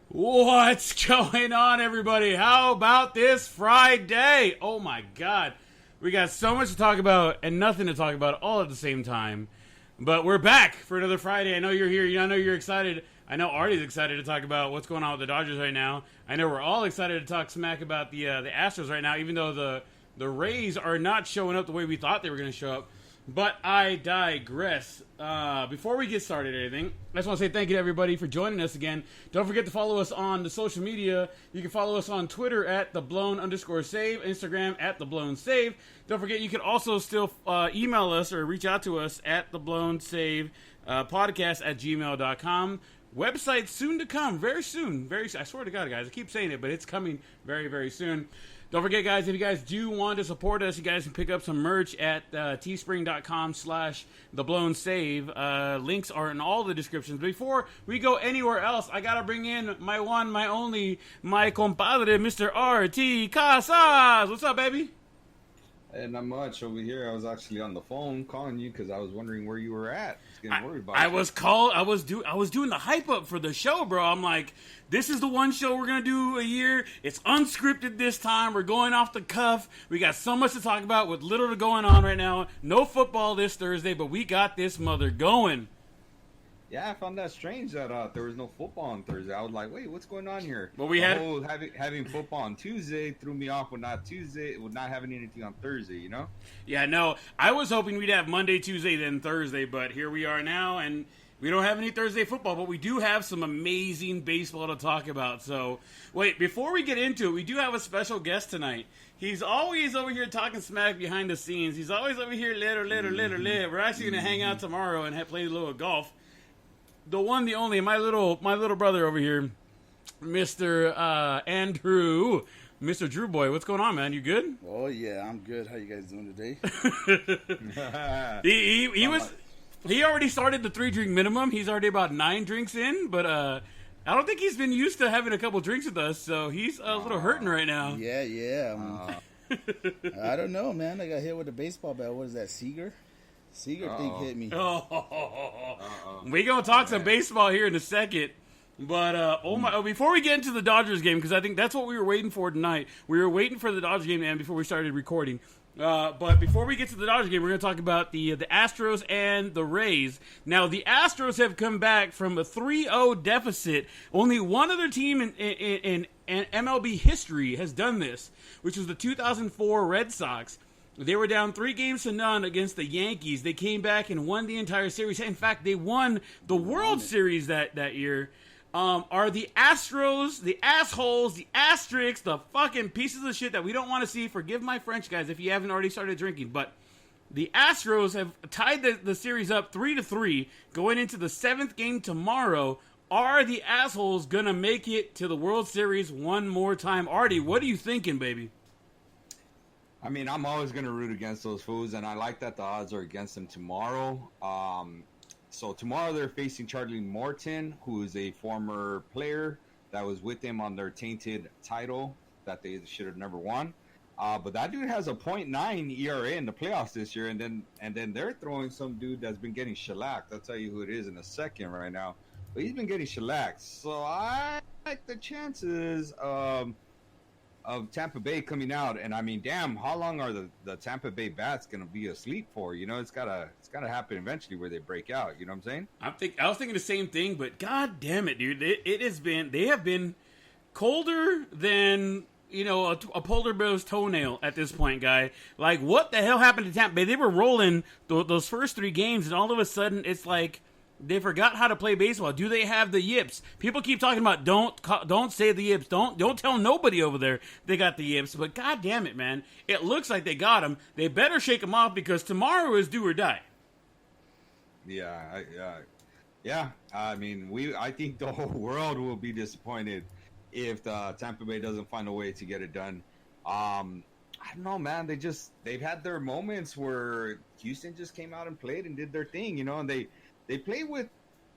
What's going on, everybody? How about this Friday? Oh my God. We got so much to talk about and nothing to talk about all at the same time. But we're back for another Friday. I know you're here. I know you're excited. I know Artie's excited to talk about what's going on with the Dodgers right now. I know we're all excited to talk smack about the Astros right now, even though the Rays are not showing up the way we thought they were going to show up. But I digress. Before we get started or anything, I just want to say thank you to everybody for joining us again. Don't forget to follow us on the social media. You can follow us on Twitter at @theblown_save, Instagram at @theblown_save. Don't forget you can also still email us or reach out to us at @theblown_save podcast at gmail.com. Website soon to come, very soon. I swear to God, guys, I keep saying it, but it's coming very, very soon. Don't forget, guys, if you guys do want to support us, you guys can pick up some merch at teespring.com/theblown_save. Links are in all the descriptions. Before we go anywhere else, I got to bring in my one, my only, my compadre, Mr. R.T. Casas. What's up, baby? Hey, not much over here. I was actually on the phone calling you because I was wondering where you were at. I was getting worried about you. I was doing the hype up for the show, bro. I'm like, this is the one show we're gonna do a year. It's unscripted this time. We're going off the cuff. We got so much to talk about with little to going on right now. No football this Thursday, but we got this mother going. Yeah, I found that strange that there was no football on Thursday. I was like, wait, what's going on here? Well, we had having football on Tuesday threw me off with not having anything on Thursday, you know? Yeah, no. I was hoping we'd have Monday, Tuesday, then Thursday, but here we are now, and we don't have any Thursday football, but we do have some amazing baseball to talk about. So, wait, before we get into it, we do have a special guest tonight. He's always over here talking smack behind the scenes. He's always over here, little. We're actually going to hang out tomorrow and play a little golf. The one, the only, my little brother over here, Mr. Andrew, Mr. Drew Boy. What's going on, man? You good? Oh yeah, I'm good. How you guys doing today? He already started the 3-drink minimum. He's already about 9 drinks in, but I don't think he's been used to having a couple drinks with us, so he's a little hurting right now. Yeah. I don't know, man. I got hit with a baseball bat. What is that, Seager? Seager thing hit me. We're going to talk some baseball here in a second. But, before we get into the Dodgers game, because I think that's what we were waiting for tonight. We were waiting for the Dodgers game to end before we started recording. But before we get to the Dodgers game, we're going to talk about the Astros and the Rays. Now, the Astros have come back from a 3-0 deficit. Only one other team in MLB history has done this, which was the 2004 Red Sox. They were down 3-0 against the Yankees. They came back and won the entire series. In fact, they won the World Series that year. Are the Astros, the assholes, the asterisks, the fucking pieces of shit that we don't want to see. Forgive my French, guys, if you haven't already started drinking. But the Astros have tied the series up 3-3 going into the 7th game tomorrow. Are the assholes going to make it to the World Series one more time? Artie, what are you thinking, baby? I mean, I'm always going to root against those fools, and I like that the odds are against them tomorrow. So tomorrow they're facing Charlie Morton, who is a former player that was with them on their tainted title that they should have never won. But that dude has a .9 ERA in the playoffs this year, and then they're throwing some dude that's been getting shellacked. I'll tell you who it is in a second right now. But he's been getting shellacked. So I like the chances of Tampa Bay coming out, and I mean, damn, how long are the Tampa Bay bats gonna be asleep for? You know, it's gotta happen eventually where they break out. You know what I'm saying? I was thinking the same thing, but god damn it, dude, they have been colder than a polar bear's toenail at this point, guy. Like, what the hell happened to Tampa Bay? They were rolling those first 3 games, and all of a sudden, it's like they forgot how to play baseball. Do they have the yips? People keep talking about don't say the yips. Don't tell nobody over there they got the yips. But god damn it, man, it looks like they got them. They better shake them off because tomorrow is do or die. Yeah. I mean, I think the whole world will be disappointed if the Tampa Bay doesn't find a way to get it done. I don't know, man. They've had their moments where Houston just came out and played and did their thing, and they play with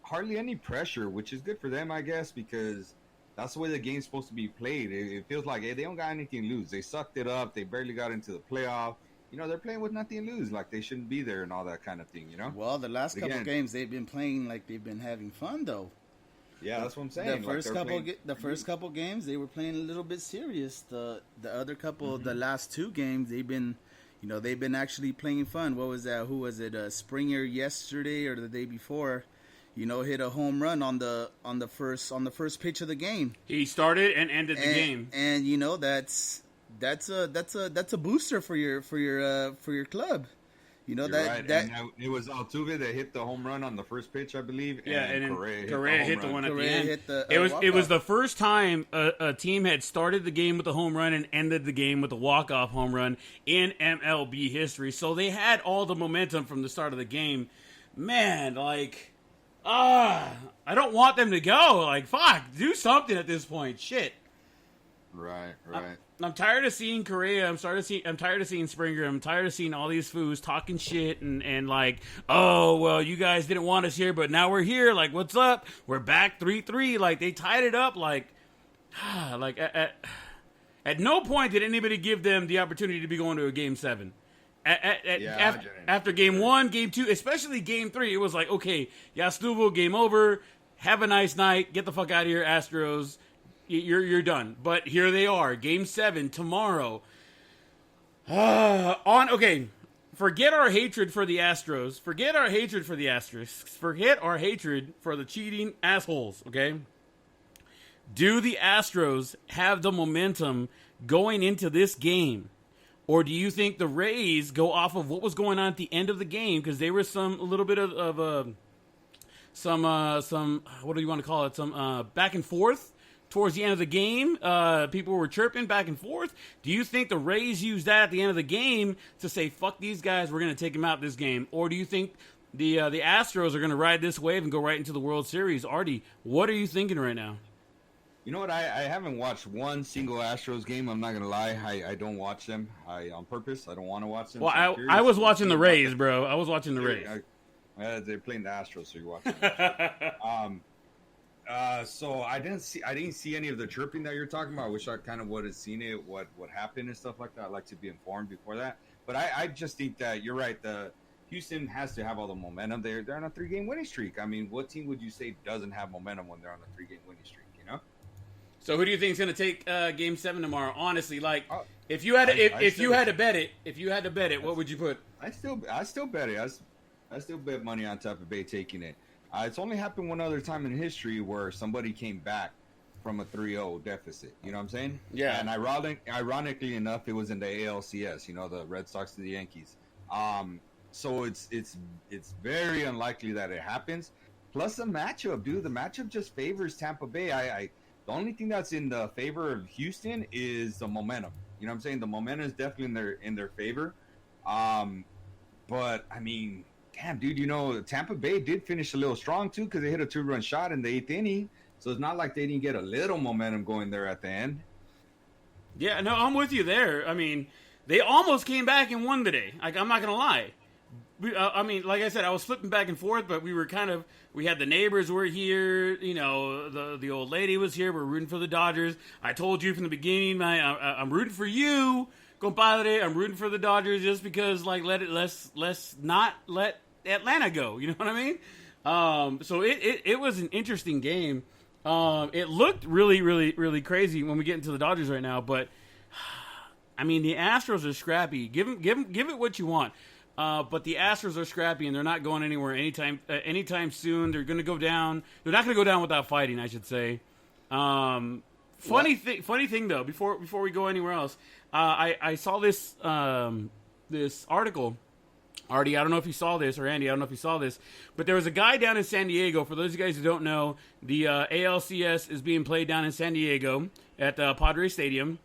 hardly any pressure, which is good for them, I guess, because that's the way the game's supposed to be played. It feels like, hey, they don't got anything to lose. They sucked it up. They barely got into the playoff. They're playing with nothing to lose, like they shouldn't be there and all that kind of thing, Well, the last couple games they've been playing like they've been having fun, though. Yeah, that's what I'm saying. The first couple games they were playing a little bit serious. The other couple, the last two games, they've been actually playing fun. What was that? Who was it? Springer yesterday or the day before? Hit a home run on the first pitch of the game. He started and ended the game. And that's a booster for your club. Right. And it was Altuve that hit the home run on the first pitch, I believe. Yeah, and Correa hit the one at the end. It was the first time a team had started the game with a home run and ended the game with a walk-off home run in MLB history. So they had all the momentum from the start of the game. Man, I don't want them to go. Fuck, do something at this point. Shit. Right. I'm tired of seeing Correa. I'm tired of seeing Springer. I'm tired of seeing all these fools talking shit and oh, well, you guys didn't want us here, but now we're here. What's up? We're back 3-3. They tied it up. At no point did anybody give them the opportunity to be going to a Game 7. After Game 1, Game 2, especially Game 3, it was okay, Yastuvo, game over. Have a nice night. Get the fuck out of here, Astros. You're done. But here they are, Game 7 tomorrow. Forget our hatred for the Astros. Forget our hatred for the Astros. Forget our hatred for the cheating assholes. Okay. Do the Astros have the momentum going into this game, or do you think the Rays go off of what was going on at the end of the game, because there was some what do you want to call it? Some back and forth. Towards the end of the game, people were chirping back and forth. Do you think the Rays used that at the end of the game to say, fuck these guys, we're going to take them out this game? Or do you think the Astros are going to ride this wave and go right into the World Series? Artie, what are you thinking right now? You know what? I haven't watched one single Astros game. I'm not going to lie. I don't watch them. On purpose. I don't want to watch them. Well, I was watching the Rays, bro. I was watching the Rays. They're playing the Astros, so you're watching them. So I didn't see any of the chirping that you're talking about. I wish I kind of would have seen it, what happened and stuff like that. I'd like to be informed before that. But I just think that you're right. The Houston has to have all the momentum. They're on a 3-game winning streak. I mean, what team would you say doesn't have momentum when they're on a 3-game winning streak? So who do you think is going to take Game 7 tomorrow? Honestly, if you had to bet it, what would you put? I still bet it. I still bet money on Tampa Bay taking it. It's only happened one other time in history where somebody came back from a 3-0 deficit. You know what I'm saying? Yeah. And ironically enough, it was in the ALCS. The Red Sox to the Yankees. So it's very unlikely that it happens. Plus the matchup, dude. The matchup just favors Tampa Bay. The only thing that's in the favor of Houston is the momentum. You know what I'm saying? The momentum is definitely in their favor. But I mean, damn, dude, Tampa Bay did finish a little strong too, because they hit a 2-run shot in the 8th inning. So it's not like they didn't get a little momentum going there at the end. Yeah, no, I'm with you there. I mean, they almost came back and won today. I'm not gonna lie. I mean, like I said, I was flipping back and forth, but we had the neighbors were here, the old lady was here, we're rooting for the Dodgers. I told you from the beginning, I'm rooting for you, compadre. I'm rooting for the Dodgers just because, let's not let Atlanta go, you know what I mean? So it was an interesting game. It looked really, really, really crazy when we get into the Dodgers right now, but, I mean, the Astros are scrappy. Give it what you want. But the Astros are scrappy, and they're not going anywhere anytime soon. They're going to go down. They're not going to go down without fighting, I should say. Funny thing though. Before we go anywhere else, I saw this this article. Artie, I don't know if you saw this, or Andy, I don't know if you saw this, but there was a guy down in San Diego. For those of you guys who don't know, the ALCS is being played down in San Diego at Padre Stadium.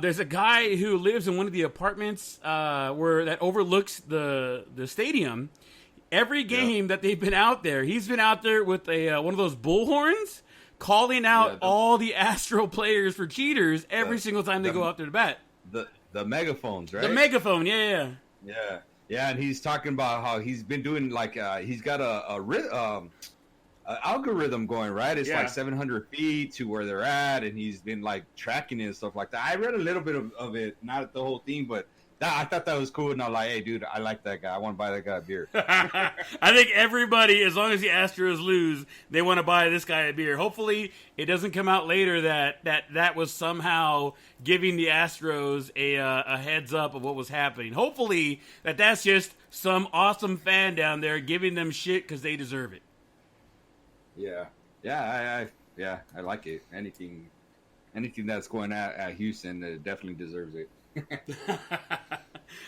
There's a guy who lives in one of the apartments that overlooks the stadium. Every game that they've been out there, he's been out there with one of those bullhorns, calling out all the Astro players for cheaters every single time they go out there to bat. The megaphones, right? The megaphone, yeah. Yeah, and he's talking about how he's been doing he's got a algorithm going, right? It's like 700 feet to where they're at, and he's been tracking it and stuff like that. I read a little bit of it, not the whole thing, but I thought that was cool, and I'm like, hey, dude, I like that guy. I want to buy that guy a beer. I think everybody, as long as the Astros lose, they want to buy this guy a beer. Hopefully, it doesn't come out later that was somehow giving the Astros a heads up of what was happening. Hopefully, that's just some awesome fan down there giving them shit because they deserve it. Yeah, I like it. Anything that's going at Houston definitely deserves it.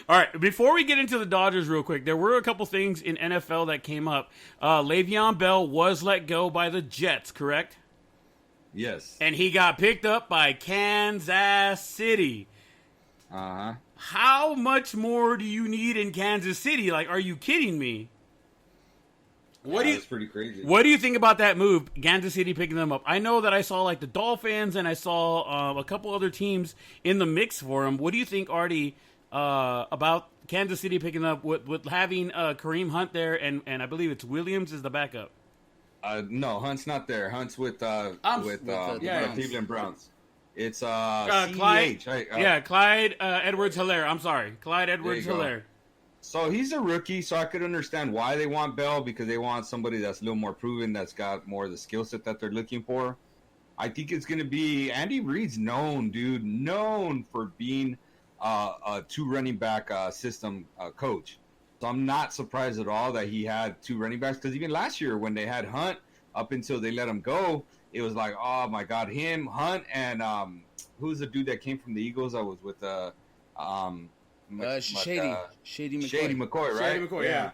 All right, before we get into the Dodgers real quick, there were a couple things in NFL that came up. Le'Veon Bell was let go by the Jets, correct? Yes. And he got picked up by Kansas City. Uh-huh. How much more do you need in Kansas City? Like, are you kidding me? That's pretty crazy. What do you think about that move, Kansas City picking them up? I know that I saw like the Dolphins and I saw a couple other teams in the mix for him. What do you think, Artie, about Kansas City picking up with having Kareem Hunt there and I believe it's Williams is the backup? No, Hunt's not there. Hunt's with the Cleveland Browns. It's Clyde. Right? Clyde Edwards-Helaire. I'm sorry, Clyde Edwards-Helaire. So he's a rookie, so I could understand why they want Bell, because they want somebody that's a little more proven, that's got more of the skill set that they're looking for. I think it's going to be Andy Reid's known for being a two running back system coach. So I'm not surprised at all that he had two running backs, because even last year when they had Hunt, up until they let him go, it was like, oh my God, him, Hunt, and who's the dude that came from the Eagles? I was with Shady McCoy, right? Shady McCoy, yeah.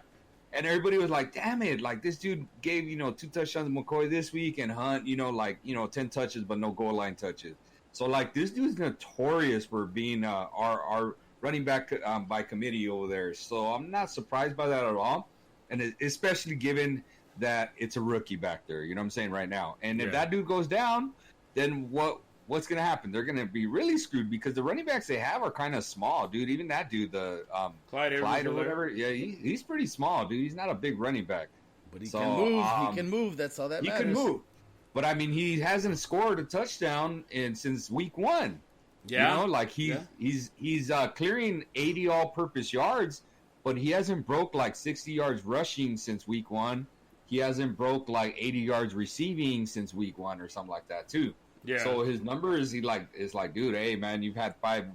And everybody was like, damn it, like this dude gave, 2 touchdowns to McCoy this week, and Hunt, 10 touches but no goal line touches. So like this dude's notorious for being our running back by committee over there. So I'm not surprised by that at all. And especially given that it's a rookie back there, you know what I'm saying, right now. And if that dude goes down, then what's going to happen? They're going to be really screwed, because the running backs they have are kind of small, dude. Even that dude, the Clyde or whatever, he's pretty small, dude. He's not a big running back. But he can move. He can move. That's all that matters. He can move. But, I mean, he hasn't scored a touchdown since week 1. Yeah. He's clearing 80 all-purpose yards, but he hasn't broke like 60 yards rushing since week 1. He hasn't broke like 80 yards receiving since week 1 or something like that, too. Yeah. So his numbers, is like, dude, hey man, you've had five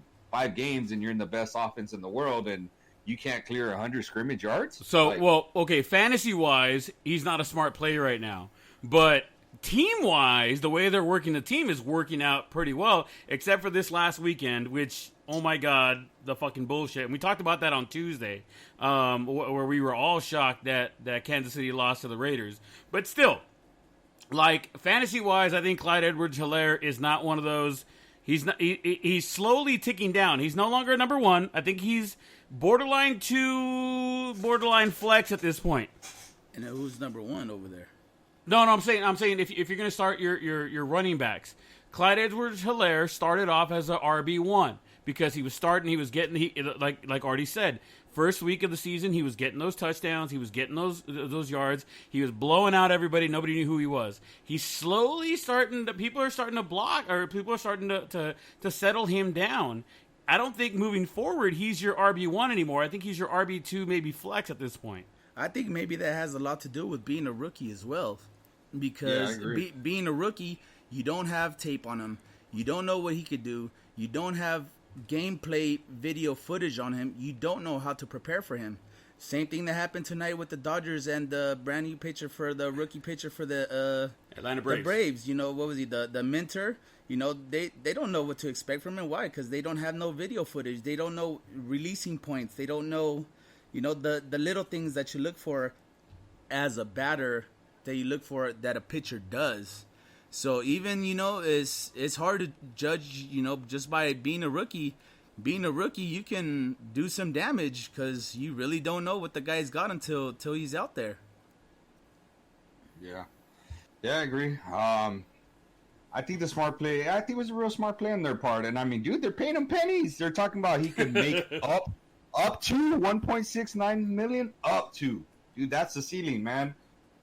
games and you're in the best offense in the world, and you can't clear 100 scrimmage yards. So, fantasy wise, he's not a smart player right now, but team wise, the way they're working the team is working out pretty well, except for this last weekend, which, oh my God, the fucking bullshit. And we talked about that on Tuesday, where we were all shocked that Kansas City lost to the Raiders, but still. Like, fantasy-wise, I think Clyde Edwards-Helaire is not one of those. He's slowly ticking down. He's no longer number 1. I think he's borderline 2, borderline flex at this point. And who's number 1 over there? No, I'm saying if you're going to start your running backs, Clyde Edwards-Helaire started off as a RB1 because he was starting. He was getting like Artie said. First week of the season, he was getting those touchdowns. He was getting those yards. He was blowing out everybody. Nobody knew who he was. He's slowly people are starting to block, or people are starting to settle him down. I don't think moving forward, he's your RB1 anymore. I think he's your RB2, maybe flex at this point. I think maybe that has a lot to do with being a rookie as well. Because being a rookie, you don't have tape on him. You don't know what he could do. You don't have gameplay video footage on him. You don't know how to prepare for him. Same thing that happened tonight with the Dodgers and the brand new pitcher for the rookie pitcher for the Atlanta Braves. The Braves, what was he? The mentor. They don't know what to expect from him. Why? Because they don't have no video footage. They don't know releasing points. They don't know, the little things that you look for as a batter, that you look for that a pitcher does. So even, it's hard to judge, just by being a rookie. Being a rookie, you can do some damage because you really don't know what the guy's got until he's out there. Yeah, I agree. I think the smart play, I think it was a real smart play on their part. And I mean, dude, they're paying him pennies. They're talking about he could make up to 1.69 million, up to. Dude, that's the ceiling, man.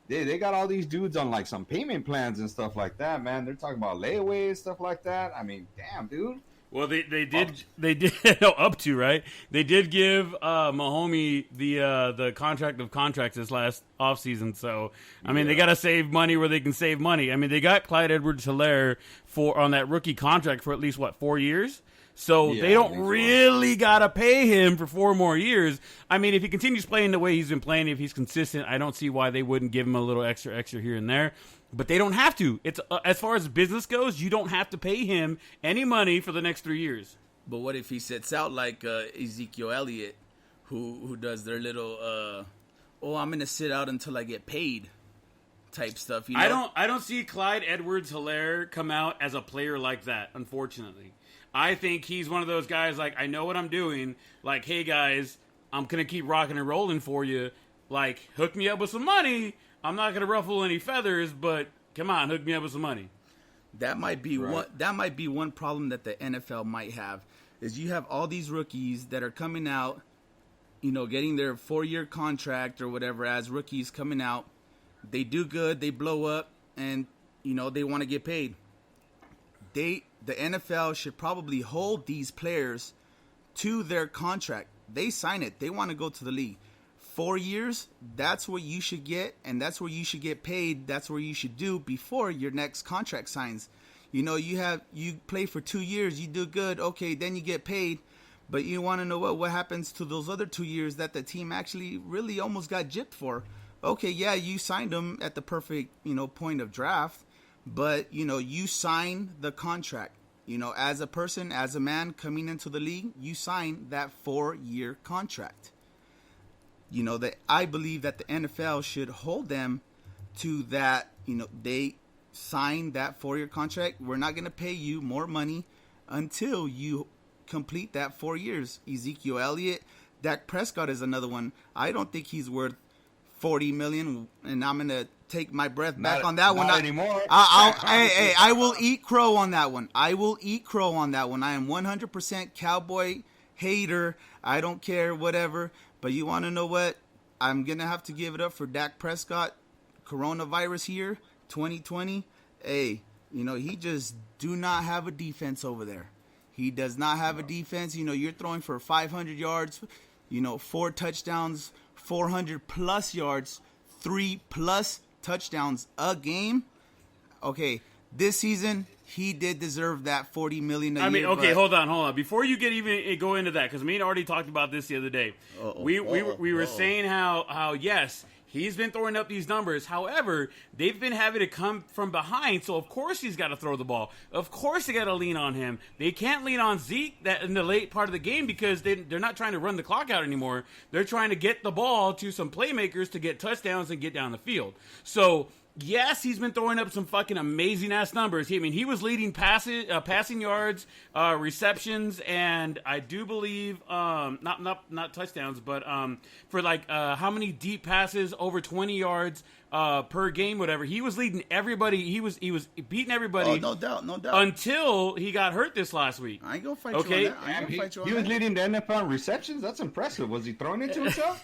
They got all these dudes on like some payment plans and stuff like that, man. They're talking about layaway and stuff like that. I mean, damn, dude. Well, they did no, up to, right? They did give Mahomie the contract of contracts this last offseason. So I mean, they got to save money where they can save money. I mean, they got Clyde Edwards-Helaire on that rookie contract for at least 4 years. So they don't really got to pay him for 4 more years. I mean, if he continues playing the way he's been playing, if he's consistent, I don't see why they wouldn't give him a little extra here and there. But they don't have to. It's as far as business goes, you don't have to pay him any money for the next 3 years. But what if he sits out like Ezekiel Elliott, who does their little, I'm going to sit out until I get paid type stuff? You know? I don't see Clyde Edwards-Helaire come out as a player like that, unfortunately. I think he's one of those guys like, I know what I'm doing. Like, hey, guys, I'm going to keep rocking and rolling for you. Like, hook me up with some money. I'm not going to ruffle any feathers, but come on, hook me up with some money. That might be one problem that the NFL might have, is you have all these rookies that are coming out, you know, getting their 4-year contract or whatever as rookies coming out. They do good, they blow up, and, you know, they want to get paid. The NFL should probably hold these players to their contract. They sign it. They want to go to the league. 4 years, that's what you should get, and that's where you should get paid. That's where you should do before your next contract signs. You know, you play for 2 years, you do good, okay, then you get paid. But you want to know what happens to those other 2 years that the team actually really almost got gypped for. Okay, yeah, you signed them at the perfect, you know, point of draft, but, you know, you sign the contract. You know, as a person, as a man coming into the league, you sign that 4-year contract. You know, that I believe that the NFL should hold them to that. You know, they sign that 4-year contract. We're not going to pay you more money until you complete that 4 years. Ezekiel Elliott, Dak Prescott is another one. I don't think he's worth $40 million, and I'm going to take my breath back on that one. Not anymore. I will eat crow on that one. I will eat crow on that one. I am 100% Cowboy hater. I don't care, whatever. But you want to know what? I'm going to have to give it up for Dak Prescott. Coronavirus here, 2020. Hey, you know, he just do not have a defense over there. He does not have a defense. You know, you're throwing for 500 yards, you know, 4 touchdowns, 400-plus yards, 3+ touchdowns a game. Okay, this season, he did deserve that $40 million a year. I mean, okay, hold on. Before you go into that, because me and Artie talked about this the other day. We were saying how yes, he's been throwing up these numbers. However, they've been having to come from behind, so of course he's got to throw the ball. Of course they got to lean on him. They can't lean on Zeke in the late part of the game because they're not trying to run the clock out anymore. They're trying to get the ball to some playmakers to get touchdowns and get down the field. So yes, he's been throwing up some fucking amazing-ass numbers. I mean, he was leading passing yards, receptions, and I do believe, not touchdowns, but for like how many deep passes, over 20 yards per game, whatever. He was leading everybody. He was beating everybody. Oh, no doubt. Until he got hurt this last week. I ain't gonna fight you on that. I ain't gonna fight you on he was that. leading the NFL in receptions. That's impressive. Was he throwing it to himself?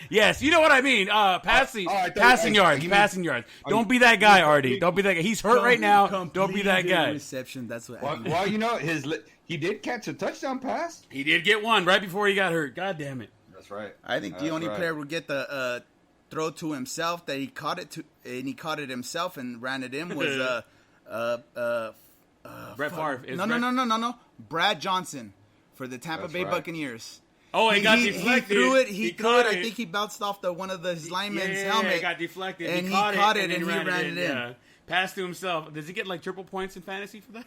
Yes, you know what I mean. Passing yards. Don't be that guy, Artie. Don't be that guy. He's hurt right now. Don't be that guy. Reception. That's what. Well, you know, he did catch a touchdown pass. He did get one right before he got hurt. God damn it. That's right. I think the only player would get the throw to himself that he caught it himself and ran it in was Brett Favre. No. Brad Johnson for the Tampa Bay Buccaneers. Oh, it got deflected. He threw it. I think he bounced off one of his linemen's helmet. It got deflected. And he caught it and he ran it in. Yeah. Passed to himself. Does he get like triple points in fantasy for that?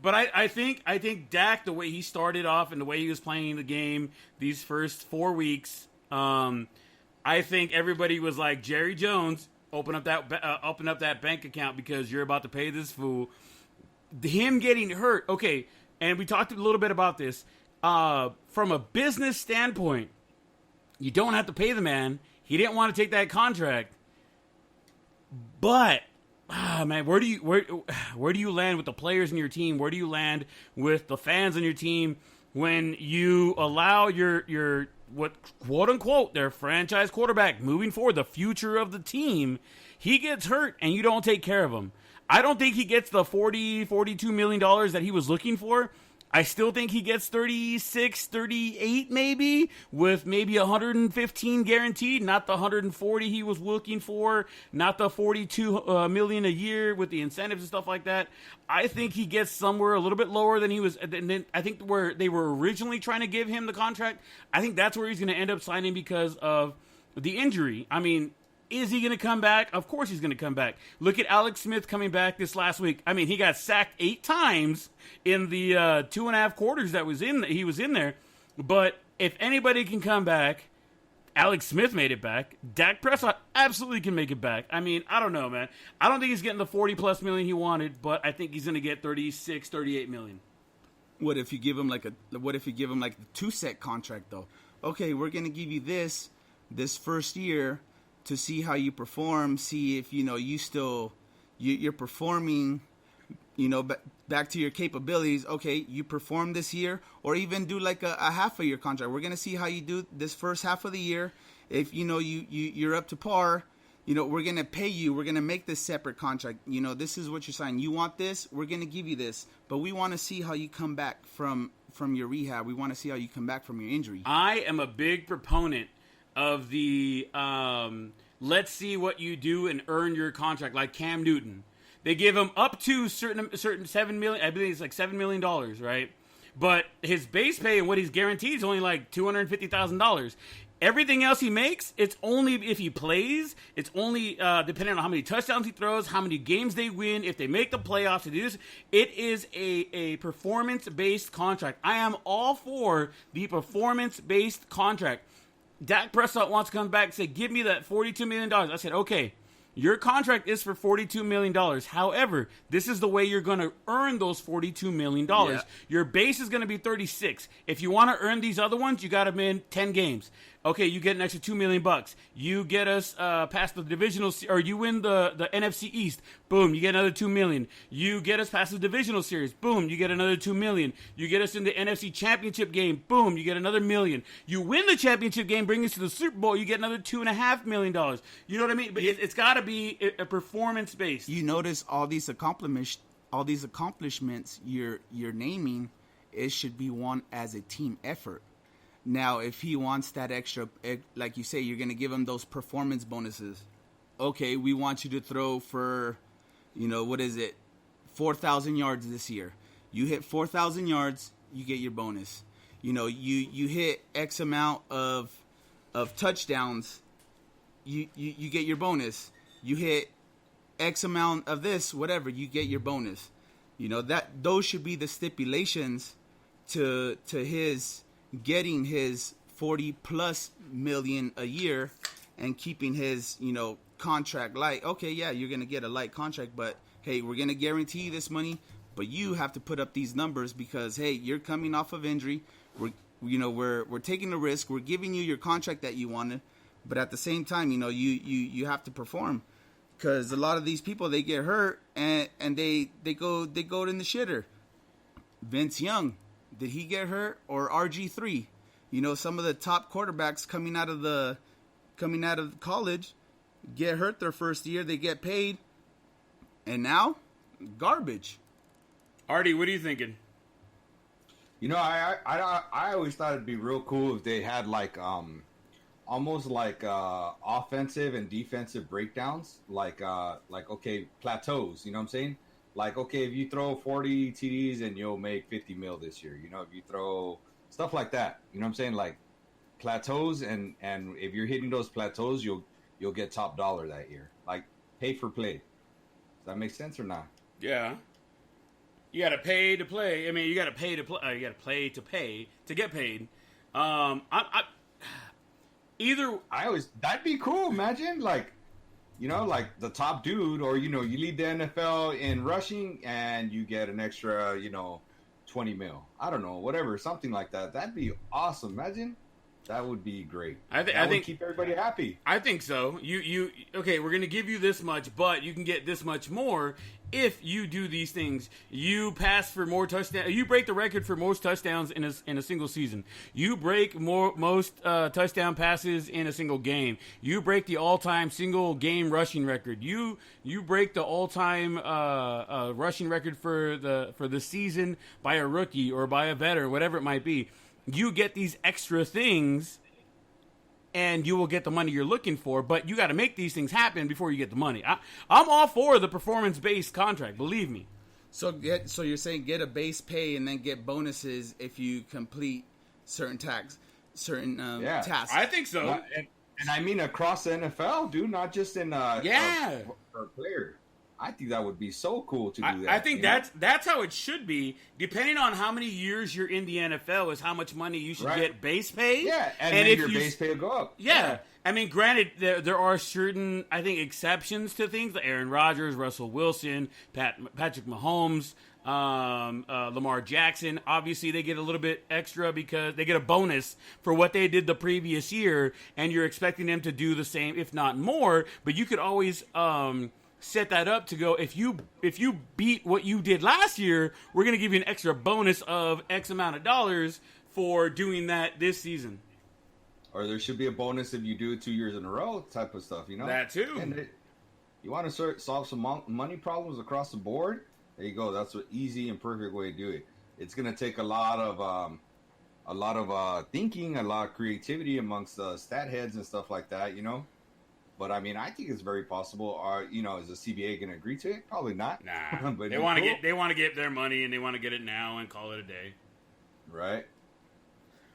But I think Dak, the way he started off and the way he was playing the game these first 4 weeks, I think everybody was like, Jerry Jones, open up that bank account because you're about to pay this fool. Him getting hurt, okay, and we talked a little bit about this. From a business standpoint, you don't have to pay the man. He didn't want to take that contract. But man, where do you land with the players in your team? Where do you land with the fans on your team when you allow your what quote unquote their franchise quarterback moving forward, the future of the team, he gets hurt and you don't take care of him? I don't think he gets the $42 million that he was looking for. I still think he gets 36, 38 maybe, with maybe 115 guaranteed, not the 140 he was looking for, not the 42 million a year with the incentives and stuff like that. I think he gets somewhere a little bit lower than he was. And then I think where they were originally trying to give him the contract, I think that's where he's going to end up signing because of the injury. I mean, is he going to come back? Of course he's going to come back. Look at Alex Smith coming back this last week. I mean, he got sacked 8 times in the 2.5 quarters that he was in there. But if anybody can come back, Alex Smith made it back. Dak Prescott absolutely can make it back. I mean, I don't know, man. I don't think he's getting the 40+ million he wanted, but I think he's going to get 36, 38 million. What if you give him like the 2-set contract though? Okay, we're going to give you this first year to see how you perform, see if, you're performing, back to your capabilities. Okay, you perform this year, or even do like a half of your contract. We're going to see how you do this first half of the year. If, you're up to par, we're going to pay you. We're going to make this separate contract. This is what you're signing. You want this, we're going to give you this. But we want to see how you come back from your rehab. We want to see how you come back from your injury. I am a big proponent of the let's see what you do and earn your contract, like Cam Newton. They give him up to certain $7 million. I believe it's like $7 million, right? But his base pay and what he's guaranteed is only like $250,000. Everything else he makes, it's only if he plays. It's only depending on how many touchdowns he throws, how many games they win, if they make the playoffs. To do this, it is a performance-based contract. I am all for the performance-based contract. Dak Prescott wants to come back and say, give me that $42 million. I said, okay, your contract is for $42 million. However, this is the way you're going to earn those $42 million. Yeah. Your base is going to be 36. If you want to earn these other ones, you got to win 10 games. Okay, you get an extra $2 million. You get us past the divisional, or you win the NFC East. Boom, you get another $2 million. You get us past the divisional series. Boom, you get another $2 million. You get us in the NFC Championship game. Boom, you get another $1 million. You win the championship game, bring us to the Super Bowl. You get another $2.5 million. You know what I mean? But it's got to be a performance based. You notice all these accomplishments you're naming. It should be won as a team effort. Now, if he wants that extra, like you say, you're going to give him those performance bonuses. Okay, we want you to throw for, 4,000 yards this year. You hit 4,000 yards, you get your bonus. You hit X amount of touchdowns, you get your bonus. You hit X amount of this, whatever, you get your bonus. Those should be the stipulations to his getting his 40+ million a year and keeping his, contract light. Okay, yeah, you're going to get a light contract, but hey, we're going to guarantee you this money, but you have to put up these numbers because, hey, you're coming off of injury. We're taking the risk. We're giving you your contract that you wanted, but at the same time, you have to perform because a lot of these people, they get hurt and they go in the shitter. Vince Young, did he get hurt, or RG3? Some of the top quarterbacks coming out of college get hurt their first year. They get paid, and now garbage. Artie, what are you thinking? I always thought it'd be real cool if they had like almost like offensive and defensive breakdowns, like okay, plateaus. You know what I'm saying? Like, okay, if you throw 40 TDs and you'll make 50 mil this year, if you throw stuff like that, you know what I'm saying? Like plateaus, and if you're hitting those plateaus, you'll get top dollar that year. Like pay for play. Does that make sense or not? Yeah. You got to pay to play. I mean, you got to pay to play. You got to play to pay to get paid. That'd be cool. Imagine like the top dude, or, you lead the NFL in rushing and you get an extra, 20 mil. I don't know, whatever, something like that. That'd be awesome. Imagine. That would be great. I That would think keep everybody happy. I think so. Okay, we're going to give you this much, but you can get this much more if you do these things. You pass for more touchdowns. You break the record for most touchdowns in a single season. You break most touchdown passes in a single game. You break the all-time single game rushing record. You break the all-time rushing record for the season by a rookie or by a vet or whatever it might be. You get these extra things, and you will get the money you're looking for, but you got to make these things happen before you get the money. I'm all for the performance-based contract, believe me. So you're saying get a base pay and then get bonuses if you complete certain tasks. I think so. And I mean across the NFL, dude, not just in Yeah. for a player. I think that would be so cool to do that. I think that's how it should be. Depending on how many years you're in the NFL is how much money you should get base pay. Yeah, and then if your base pay will go up. Yeah. I mean, granted, there are certain, I think, exceptions to things like Aaron Rodgers, Russell Wilson, Patrick Mahomes, Lamar Jackson. Obviously, they get a little bit extra because they get a bonus for what they did the previous year, and you're expecting them to do the same, if not more. But you could always set that up to go, if you beat what you did last year, we're going to give you an extra bonus of X amount of dollars for doing that this season. Or there should be a bonus if you do it 2 years in a row, type of stuff, you know? That too. And you want to solve some money problems across the board? There you go. That's an easy and perfect way to do it. It's going to take a lot of thinking, a lot of creativity amongst stat heads and stuff like that, you know? But I mean, I think it's very possible. Is the CBA going to agree to it? Probably not. Nah, but they want to get their money, and they want to get it now and call it a day. Right.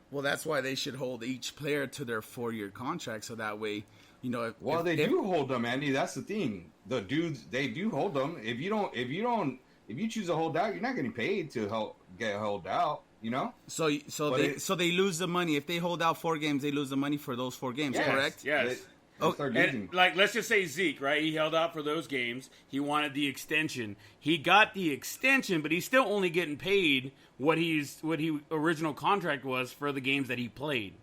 Well, that's why they should hold each player to their 4-year contract, so that way, They do hold them, Andy. That's the thing. The dudes, they do hold them. If you choose to hold out, you're not getting paid to get held out. You know. So they lose the money if they hold out 4 games. They lose the money for those 4 games. Yes, Correct. Yes. And, let's just say Zeke, right? He held out for those games. He wanted the extension. He got the extension, but he's still only getting paid what original contract was for the games that he played.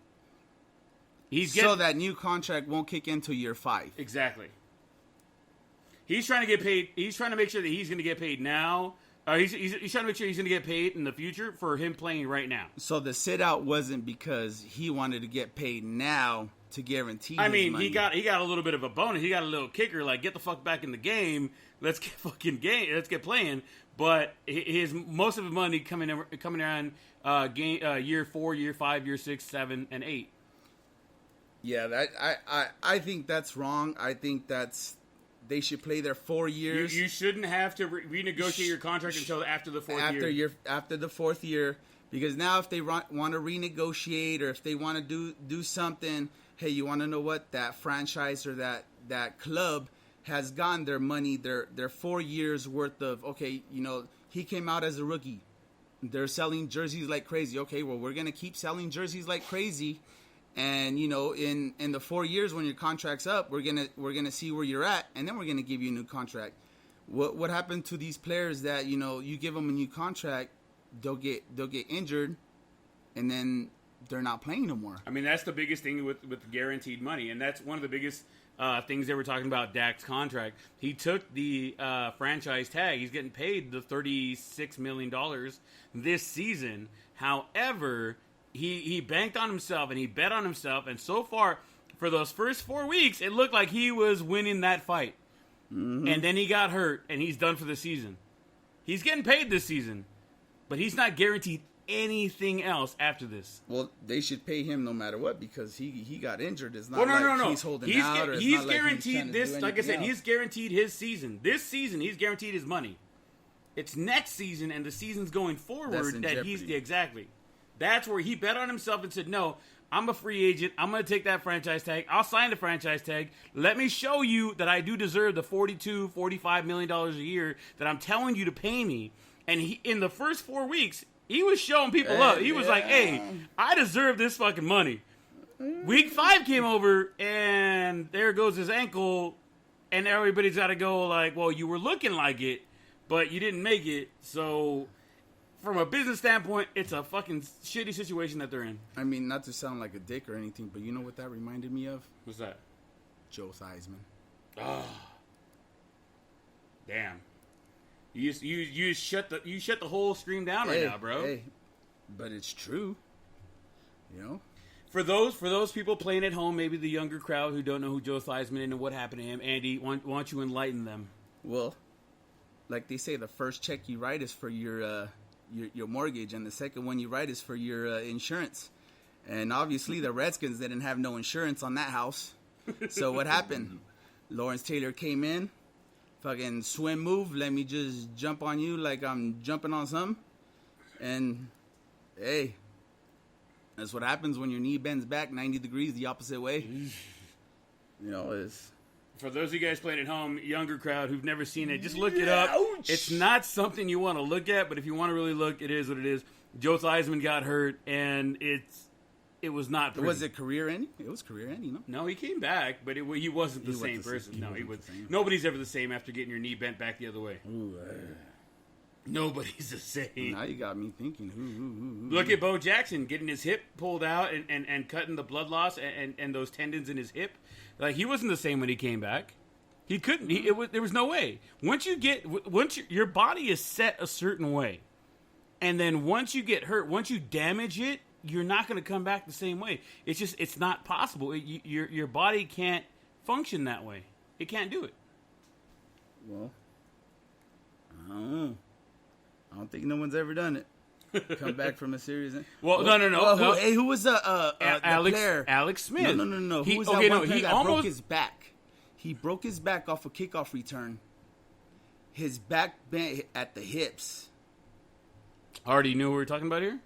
So that new contract won't kick into year 5. Exactly. He's trying to get paid. He's trying to make sure that he's going to get paid now. He's trying to make sure he's going to get paid in the future for him playing right now. So the sit out wasn't because he wanted to get paid now to guarantee. His money. he got a little bit of a bonus. He got a little kicker, like get the fuck back in the game. Let's get playing. But his most of the money coming around year 4, year 5, year 6, 7, and 8. Yeah, I think that's wrong. I think they should play their 4 years. You shouldn't have to renegotiate your contract until after the 4th year. After the 4th year, because now if they want to renegotiate or if they want to do something, hey, you want to know what? That franchise or that club has gotten their money, their 4 years worth of, okay, he came out as a rookie. They're selling jerseys like crazy. Okay, well, we're going to keep selling jerseys like crazy. And, in the 4 years when your contract's up, we're gonna see where you're at, and then we're going to give you a new contract. What happened to these players that, you give them a new contract, they'll get injured, and then they're not playing no more. I mean, that's the biggest thing with guaranteed money, and that's one of the biggest things they were talking about Dak's contract. He took the franchise tag. He's getting paid the $36 million this season. However, he banked on himself and he bet on himself, and so far, for those first 4 weeks, it looked like he was winning that fight. Mm-hmm. And then he got hurt, and he's done for the season. He's getting paid this season, but he's not guaranteed anything else after this. Well, they should pay him no matter what because he got injured. It's not he's holding out. He's guaranteed this. Like I said, he's guaranteed his season. This season, he's guaranteed his money. It's next season and the seasons going forward that he's exactly. That's where he bet on himself and said, no, I'm a free agent. I'm going to take that franchise tag. I'll sign the franchise tag. Let me show you that I do deserve the $42, $45 million a year that I'm telling you to pay me. And in the first 4 weeks, he was showing people up. He was like, hey, I deserve this fucking money. Week 5 came over, and there goes his ankle, and everybody's got to go like, well, you were looking like it, but you didn't make it, so from a business standpoint, it's a fucking shitty situation that they're in. I mean, not to sound like a dick or anything, but you know what that reminded me of? What's that? Joe Theismann. Oh, damn! You shut the whole stream down right now, bro. Hey, but it's true. You know. For those people playing at home, maybe the younger crowd who don't know who Joe Theismann is and what happened to him, Andy, why don't you enlighten them? Well, like they say, the first check you write is for your mortgage, and the second one you write is for your insurance. And obviously, the Redskins didn't have no insurance on that house. So what happened? Lawrence Taylor came in, fucking swim move, let me just jump on you like I'm jumping on something. And hey, that's what happens when your knee bends back 90 degrees the opposite way. You know, it's... For those of you guys playing at home, younger crowd who've never seen it, just look it up. Ouch. It's not something you want to look at, but if you want to really look, it is what it is. Joe Theismann got hurt, and it was not pretty. Was it career ending? It was career ending, no? No, he came back, but he wasn't the same person. No, he was. Nobody's ever the same after getting your knee bent back the other way. Ooh, Nobody's the same. now you got me thinking. Look at Bo Jackson getting his hip pulled out and cutting the blood loss and those tendons in his hip. Like, he wasn't the same when he came back. He couldn't. There was no way. Once your body is set a certain way, and then once you get hurt, once you damage it, you're not going to come back the same way. It's not possible. Your body can't function that way. It can't do it. Well, I don't know. I don't think no one's ever done it. Come back from a series. Well, no. Who was the player? Alex Smith. No. Who was that one player that broke his back? He broke his back off a kickoff return. His back bent at the hips. Already, you knew what we were talking about here?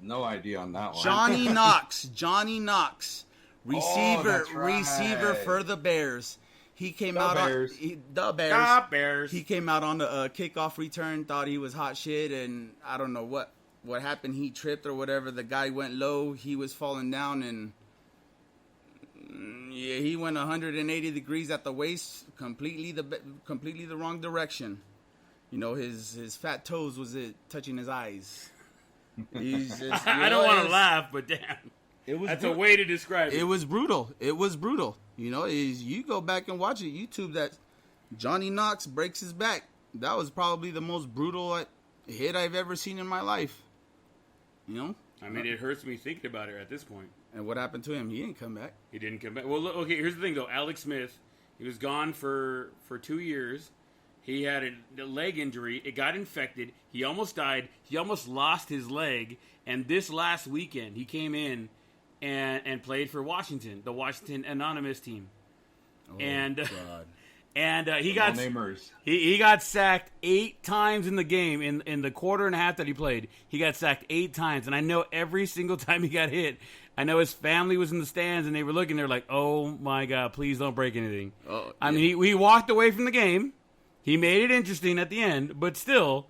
No idea on that one. Johnny Knox. Receiver right. for the Bears. He came out Bears. on the Bears. Ah, Bears. He came out on the kickoff return, thought he was hot shit, and I don't know what happened. He tripped or whatever. The guy went low. He was falling down, and he went 180 degrees at the waist, completely the wrong direction. You know, his fat toes was touching his eyes. I don't want to laugh, but damn. That's a way to describe it. It was brutal. You know, you go back and watch it. YouTube that Johnny Knox breaks his back. That was probably the most brutal hit I've ever seen in my life. You know? I mean, it hurts me thinking about it at this point. And what happened to him? He didn't come back. He didn't come back. Well, look, okay, here's the thing, though. Alex Smith, he was gone for 2 years. He had a leg injury. It got infected. He almost died. He almost lost his leg. And this last weekend, he came in and played for Washington, the Washington Anonymous team. Oh, and God. And he got sacked 8 times in the game in the quarter and a half that he played. He got sacked 8 times, and I know every single time he got hit, I know his family was in the stands and they were looking. They're like, "Oh my God, please don't break anything." Oh, I mean, he walked away from the game. He made it interesting at the end, but still,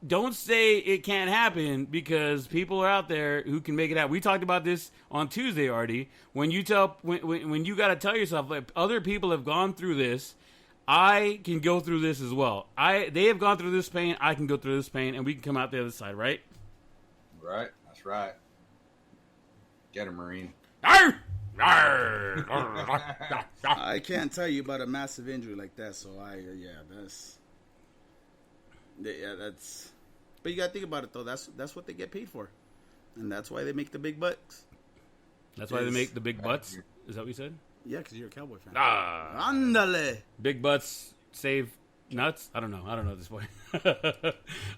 don't say it can't happen because people are out there who can make it happen. We talked about this on Tuesday, Artie. When you got to tell yourself, like, other people have gone through this, I can go through this as well. They have gone through this pain, I can go through this pain, and we can come out the other side, right? Right, that's right. Get him, Marine. I can't tell you about a massive injury like that, so that's. But you gotta think about it though. That's what they get paid for, and that's why they make the big bucks. That's why they make the big butts. Is that what you said? Yeah, because you're a Cowboy fan. Andale. Big butts save nuts. I don't know at this point.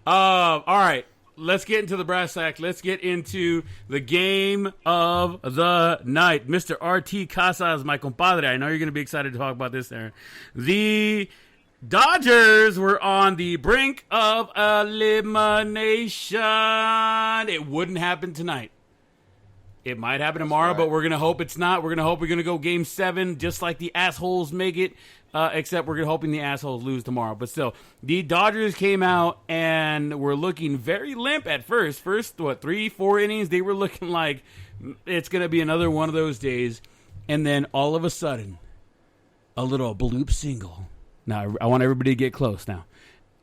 All right. Let's get into the brass sack. Let's get into the game of the night. Mr. RT Casas, my compadre. I know you're going to be excited to talk about this there. The Dodgers were on the brink of elimination. It wouldn't happen tonight. It might happen tomorrow, but we're going to hope it's not. We're going to hope we're going to go game 7 just like the assholes make it. Except we're hoping the assholes lose tomorrow. But still, the Dodgers came out and were looking very limp at first. First, 3-4 innings, they were looking like it's going to be another one of those days. And then all of a sudden, a little bloop single. Now, I want everybody to get close now.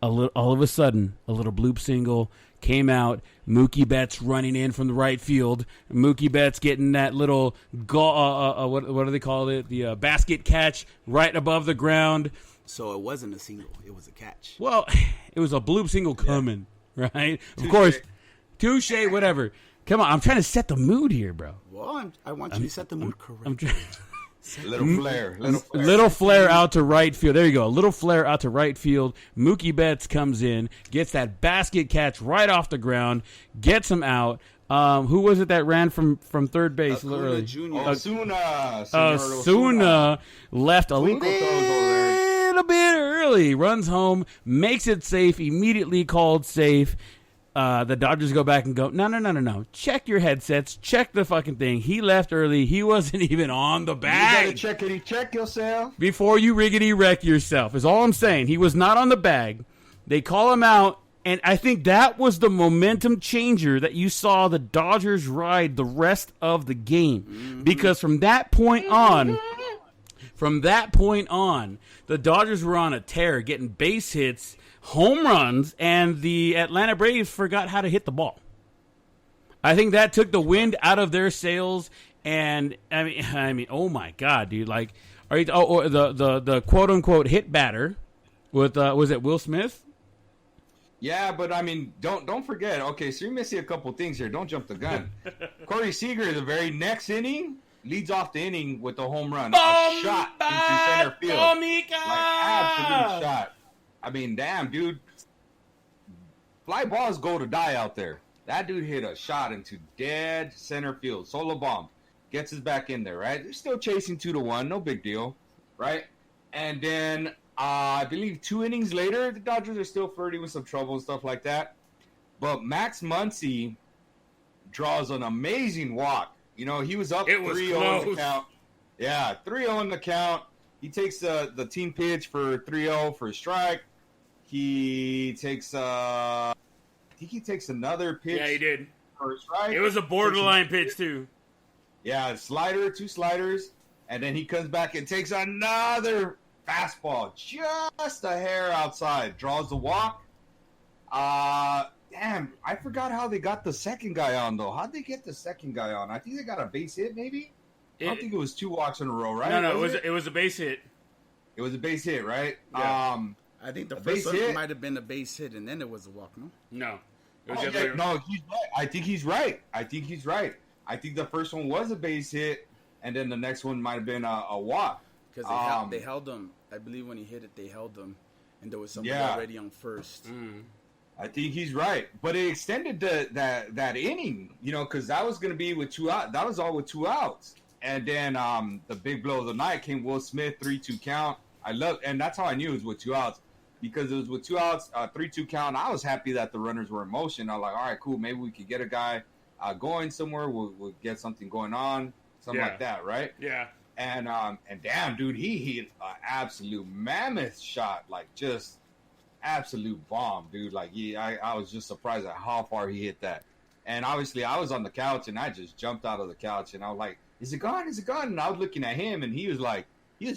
all of a sudden, a little bloop single came out. Mookie Betts running in from the right field. Mookie Betts getting that little what do they call it? The basket catch right above the ground. So it wasn't a single; it was a catch. Well, it was a bloop single coming, right? Of course, touche, whatever. Come on, I'm trying to set the mood here, bro. Well, I want you to set the mood correctly. I'm trying. Little flare Out to right field. There you go. A little flare out to right field. Mookie Betts comes in, gets that basket catch right off the ground, gets him out. Who was it that ran from third base a little early? Osuna left a little bit early. Runs home, makes it safe, immediately called safe. The Dodgers go back and go, no. Check your headsets. Check the fucking thing. He left early. He wasn't even on the bag. You better check yourself. Before you riggedy wreck yourself is all I'm saying. He was not on the bag. They call him out, and I think that was the momentum changer that you saw the Dodgers ride the rest of the game. Mm-hmm. Because from that point on, the Dodgers were on a tear, getting base hits, home runs, and the Atlanta Braves forgot how to hit the ball. I think that took the wind out of their sails, and I mean, oh my god, dude! Like, the quote unquote hit batter with was it Will Smith? Yeah, but I mean, don't forget. Okay, so you're missing a couple things here. Don't jump the gun. Corey Seager, the very next inning, leads off the inning with a home run, a shot into center field, like absolute shot. I mean, damn, dude. Fly balls go to die out there. That dude hit a shot into dead center field. Solo bomb. Gets us back in there, right? They're still chasing 2-1. No big deal, right? And then, I believe 2 innings later, the Dodgers are still flirting with some trouble and stuff like that. But Max Muncy draws an amazing walk. You know, he was up 3-0 in the count. Yeah, 3-0 in the count. He takes the team pitch for 3-0 for a strike. He takes I think he takes another pitch. Yeah, he did. For a strike. It was a borderline pitch too. Yeah, slider, 2 sliders, and then he comes back and takes another fastball, just a hair outside. Draws the walk. Damn, I forgot how they got the second guy on though. How'd they get the second guy on? I think they got a base hit, maybe. I don't think it was 2 walks in a row, right? No, it was a base hit. It was a base hit, right? Yeah. I think the first one might have been a base hit, and then it was a walk, no? No. No, he's right. I think he's right. I think the first one was a base hit, and then the next one might have been a walk. Because they held him. I believe when he hit it, they held him, and there was somebody already on first. Mm. I think he's right. But it extended that inning, you know, because that was going to be with 2 outs. That was all with 2 outs. And then the big blow of the night came Will Smith, 3-2 count. And that's how I knew it was with 2 outs. Because it was with 2 outs, 3-2 count. I was happy that the runners were in motion. I was like, all right, cool. Maybe we could get a guy going somewhere. We'll get something going on, something like that, right? Yeah. And damn, dude, he hit an absolute mammoth shot, like just absolute bomb, dude. Like I was just surprised at how far he hit that. And obviously, I was on the couch and I just jumped out of the couch and I was like, "Is it gone? Is it gone?" And I was looking at him and he was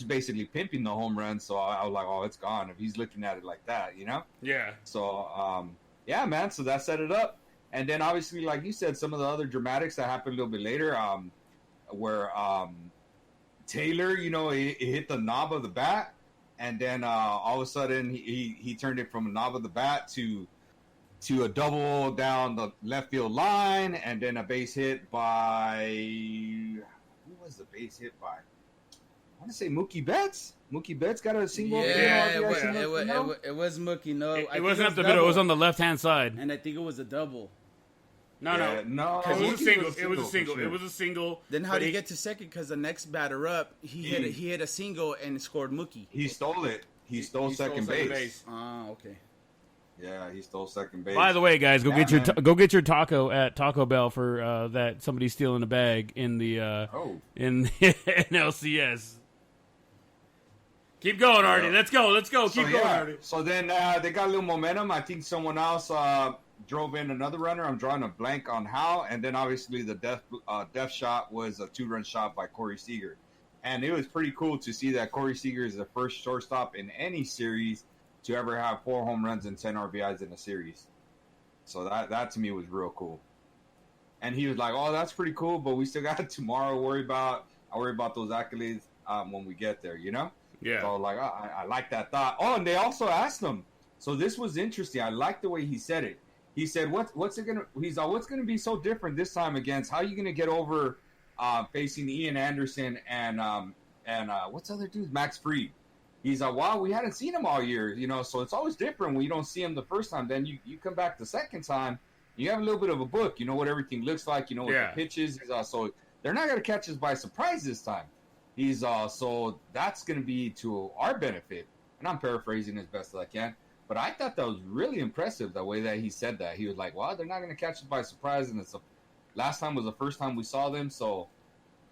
basically pimping the home run. So I was like, "Oh, it's gone." If he's looking at it like that, you know? Yeah. So yeah, man. So that set it up. And then obviously, like you said, some of the other dramatics that happened a little bit later, where Taylor, you know, he hit the knob of the bat, and then all of a sudden he turned it from a knob of the bat to a double down the left field line, and then a base hit by who was the base hit by? I want to say Mookie Betts. Mookie Betts got a single. Yeah, it was Mookie. No, it wasn't up the middle. It was on the left hand side, and I think it was a double. No. It was a single. It was a single. It was a single. Then how did he get to second? Because the next batter up, he hit a single and scored Mookie. He stole it. He stole second base. Ah, okay. Yeah, he stole second base. By the way, guys, go get your taco at Taco Bell for that somebody's stealing a bag in the in LCS. Keep going, Artie. Let's go. Keep going, Artie. So then they got a little momentum. I think someone else drove in another runner. I'm drawing a blank on how. And then obviously the death shot was a 2-run shot by Corey Seager. And it was pretty cool to see that Corey Seager is the first shortstop in any series to ever have 4 home runs and 10 RBIs in a series. So that to me was real cool. And he was like, "Oh, that's pretty cool, but we still got tomorrow to worry about. I worry about those accolades when we get there, you know." Yeah. So like, I like that thought. Oh, and they also asked him. So this was interesting. I like the way he said it. He said, "What's it gonna?" He's like, "What's gonna be so different this time against? How are you gonna get over facing Ian Anderson and what's the other dude? Max Fried?" He's like, "Wow, we hadn't seen him all year, you know. So it's always different when you don't see him the first time. Then you come back the second time, you have a little bit of a book. You know what everything looks like. You know what the pitches. So they're not gonna catch us by surprise this time." He's so that's gonna be to our benefit. And I'm paraphrasing as best as I can. But I thought that was really impressive, the way that he said that. He was like, "Well, they're not going to catch us by surprise, and last time was the first time we saw them, so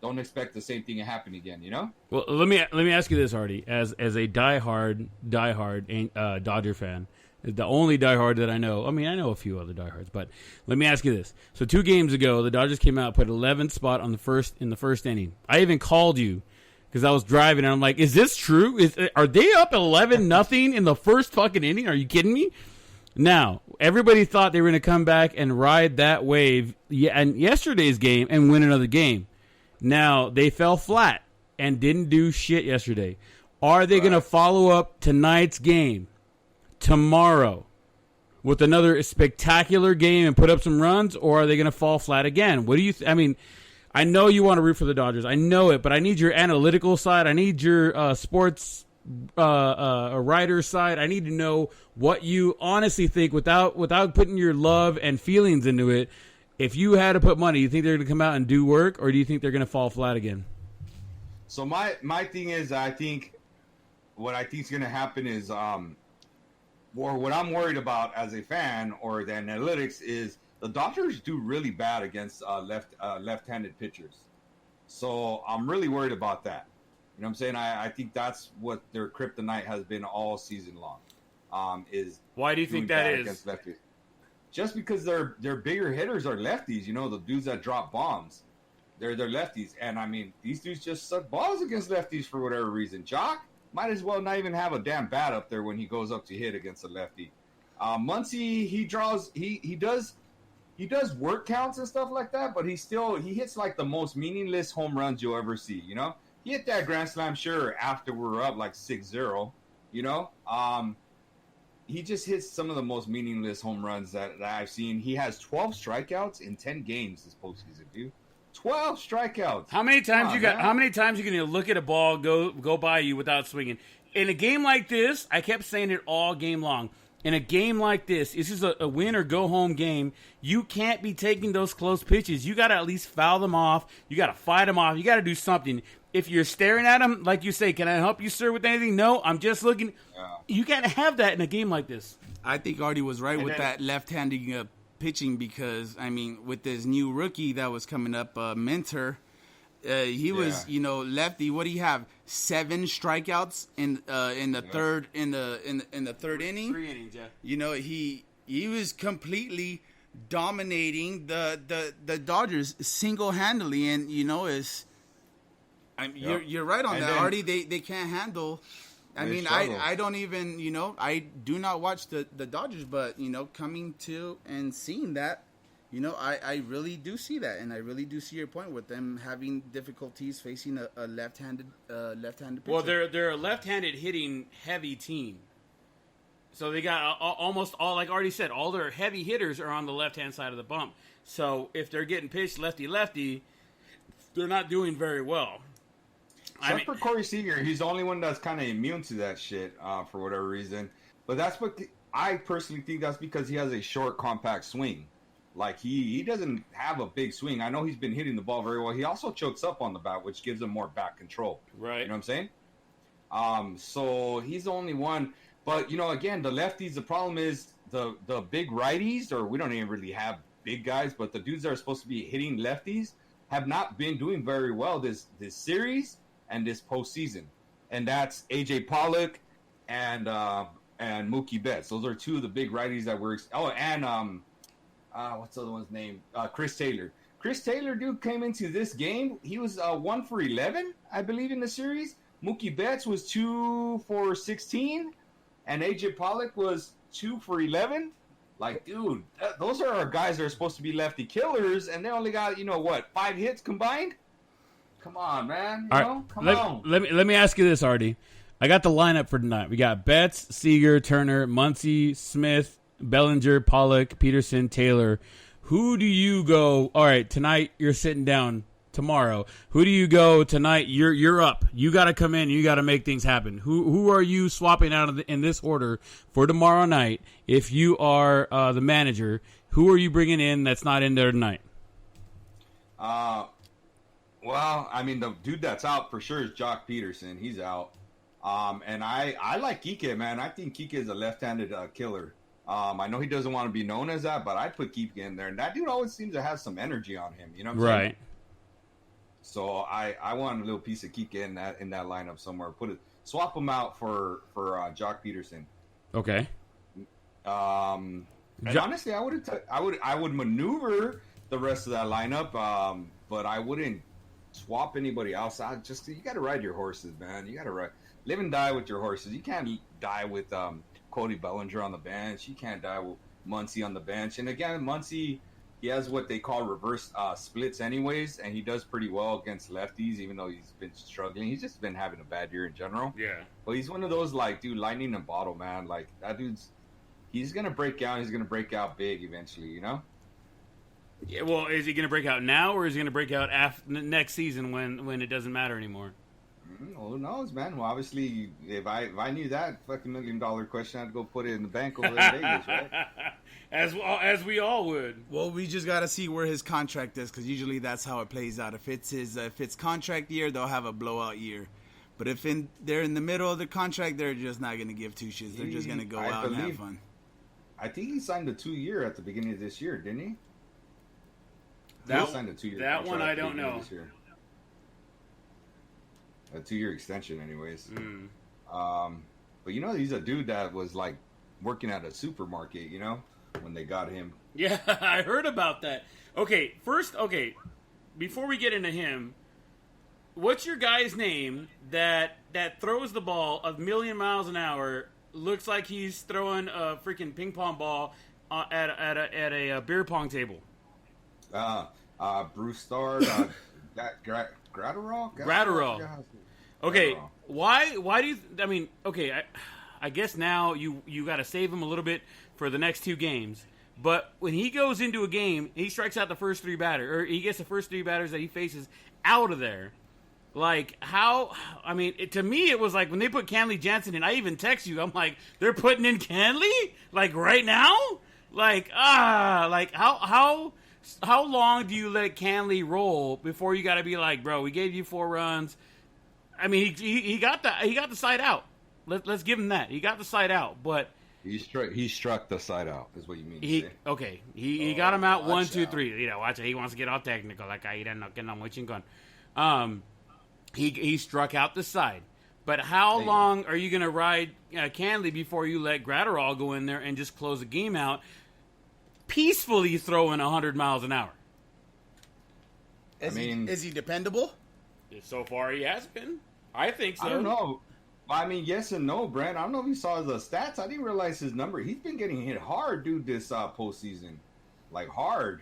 don't expect the same thing to happen again." You know? Well, let me ask you this, Artie, as a diehard Dodger fan, the only diehard that I know. I mean, I know a few other diehards, but let me ask you this: so 2 games ago, the Dodgers came out, put 11th spot in the first inning. I even called you. Because I was driving, and I'm like, is this true? Are they up 11-0 in the first fucking inning? Are you kidding me? Now, everybody thought they were going to come back and ride that wave in yesterday's game and win another game. Now, they fell flat and didn't do shit yesterday. Are they going to follow up tonight's game tomorrow with another spectacular game and put up some runs, or are they going to fall flat again? What do you I mean, I know you want to root for the Dodgers. I know it, but I need your analytical side. I need your sports writer side. I need to know what you honestly think without putting your love and feelings into it. If you had to put money, you think they're going to come out and do work, or do you think they're going to fall flat again? So my thing is, I think what I think is going to happen is, or what I'm worried about as a fan or the analytics is, the Dodgers do really bad against left-handed pitchers. So I'm really worried about that. You know what I'm saying? I think that's what their kryptonite has been all season long. Is why do you think that is? Against lefties. Just because their bigger hitters are lefties, you know, the dudes that drop bombs. They're lefties. And, I mean, these dudes just suck balls against lefties for whatever reason. Jock might as well not even have a damn bat up there when he goes up to hit against a lefty. Muncy, he does work counts and stuff like that, but he hits like the most meaningless home runs you'll ever see, you know? He hit that grand slam, sure, after we're up like 6-0, you know? He just hits some of the most meaningless home runs that I've seen. He has 12 strikeouts in 10 games this postseason, dude. 12 strikeouts. How many times how many times you gonna look at a ball go by you without swinging? In a game like this, I kept saying it all game long. In a game like this is a win or go home game. You can't be taking those close pitches. You got to at least foul them off. You got to fight them off. You got to do something. If you're staring at them, like you say, "Can I help you, sir, with anything?" No, I'm just looking. Yeah. You got to have that in a game like this. I think Artie was right with that left-handed pitching because, I mean, with this new rookie that was coming up, Mentor, he was, you know, lefty. What do you have? 7 strikeouts in the third in the third inning. 3 innings, yeah. You know, he was completely dominating the Dodgers single-handedly, and you know, you're right on that, Artie. They can't handle. I mean, I don't even, you know, I do not watch the Dodgers, but you know, coming to and seeing that. You know, I really do see that, and I really do see your point with them having difficulties facing a left-handed pitcher. Well, they're a left-handed hitting heavy team, so they got almost all, like Artie said, all their heavy hitters are on the left-hand side of the bump. So if they're getting pitched lefty, they're not doing very well. Except for Corey Seager, he's the only one that's kind of immune to that shit for whatever reason. But that's what I personally think that's because he has a short, compact swing. Like, he doesn't have a big swing. I know he's been hitting the ball very well. He also chokes up on the bat, which gives him more bat control. Right. You know what I'm saying? So he's the only one. But, you know, again, the lefties, the problem is the big righties, or we don't even really have big guys, but the dudes that are supposed to be hitting lefties have not been doing very well this series and this postseason. And that's A.J. Pollock and Mookie Betts. Those are 2 of the big righties that were – what's the other one's name? Chris Taylor. Chris Taylor, dude, came into this game. He was 1 for 11, I believe, in the series. Mookie Betts was 2 for 16. and AJ Pollock was 2 for 11. Like, dude, those are our guys that are supposed to be lefty killers, and they only got 5 hits combined. Come on, man. Come on. Let me ask you this, Artie. I got the lineup for tonight. We got Betts, Seager, Turner, Muncy, Smith, Bellinger, Pollock, Peterson, Taylor. Who do you go? All right, tonight you're sitting down. Tomorrow, who do you go tonight? You're up. You got to come in. You got to make things happen. Who are you swapping out in this order for tomorrow night? If you are the manager, who are you bringing in that's not in there tonight? Well, I mean, the dude that's out for sure is Jock Peterson. He's out. And I like Kike, man. I think Kike is a left-handed killer. I know he doesn't want to be known as that, but I'd put Kike in there. And that dude always seems to have some energy on him. You know what I'm saying? Right. So I want a little piece of Kike in that lineup somewhere. Swap him out for Jock Peterson. Okay. And honestly, I would maneuver the rest of that lineup, but I wouldn't swap anybody else. You got to ride your horses, man. You got to live and die with your horses. You can't die with Cody Bellinger on the bench. You can't die with Muncy on the bench. And again, Muncy, he has what they call reverse splits anyways, and he does pretty well against lefties, even though he's been struggling. He's just been having a bad year in general. Yeah. But he's one of those, lightning in a bottle, man. Like, that dude's, he's going to break out. He's going to break out big eventually, Yeah, well, is he going to break out now, or is he going to break out next season when it doesn't matter anymore? Well, who knows, man? Well, obviously, if I knew that fucking $1 million question, I'd go put it in the bank over in Vegas, right? As we all would. Well, we just got to see where his contract is, because usually that's how it plays out. If it's contract year, they'll have a blowout year. But if they're in the middle of the contract, they're just not going to give two shits. They're just going to go out and have fun. I think he signed a 2-year at the beginning of this year, didn't he? He signed a 2-year that one I don't know. A 2-year extension, anyways. But he's a dude that was like working at a supermarket, when they got him. Yeah, I heard about that. Okay, before we get into him, what's your guy's name that throws the ball a million miles an hour? Looks like he's throwing a freaking ping pong ball at a beer pong table. Bruce Starr, Gratterall. Okay, why do you? I mean, okay, I guess now you got to save him a little bit for the next 2 games. But when he goes into a game, he strikes out the first 3 batters, or he gets the first 3 batters that he faces out of there. Like, how? I mean, to me, it was like when they put Kenley Jansen in. I even text you. I'm like, they're putting in Kenley like right now. Like how long do you let Kenley roll before you got to be like, bro, we gave you 4 runs. I mean, he got the side out. Let's give him that. He got the side out, but he struck the side out. Is what you mean? He got him out 1, 2, 3. Watch it. He wants to get all technical. Like ahí no queda muy chingón. He struck out the side. But how long are you going to ride Kenley before you let Gratterall go in there and just close the game out, peacefully throwing 100 miles an hour? Is he dependable? So far, he has been. I think so. I don't know. I mean, yes and no, Brent. I don't know if you saw the stats. I didn't realize his number. He's been getting hit hard, dude, this postseason. Like, hard.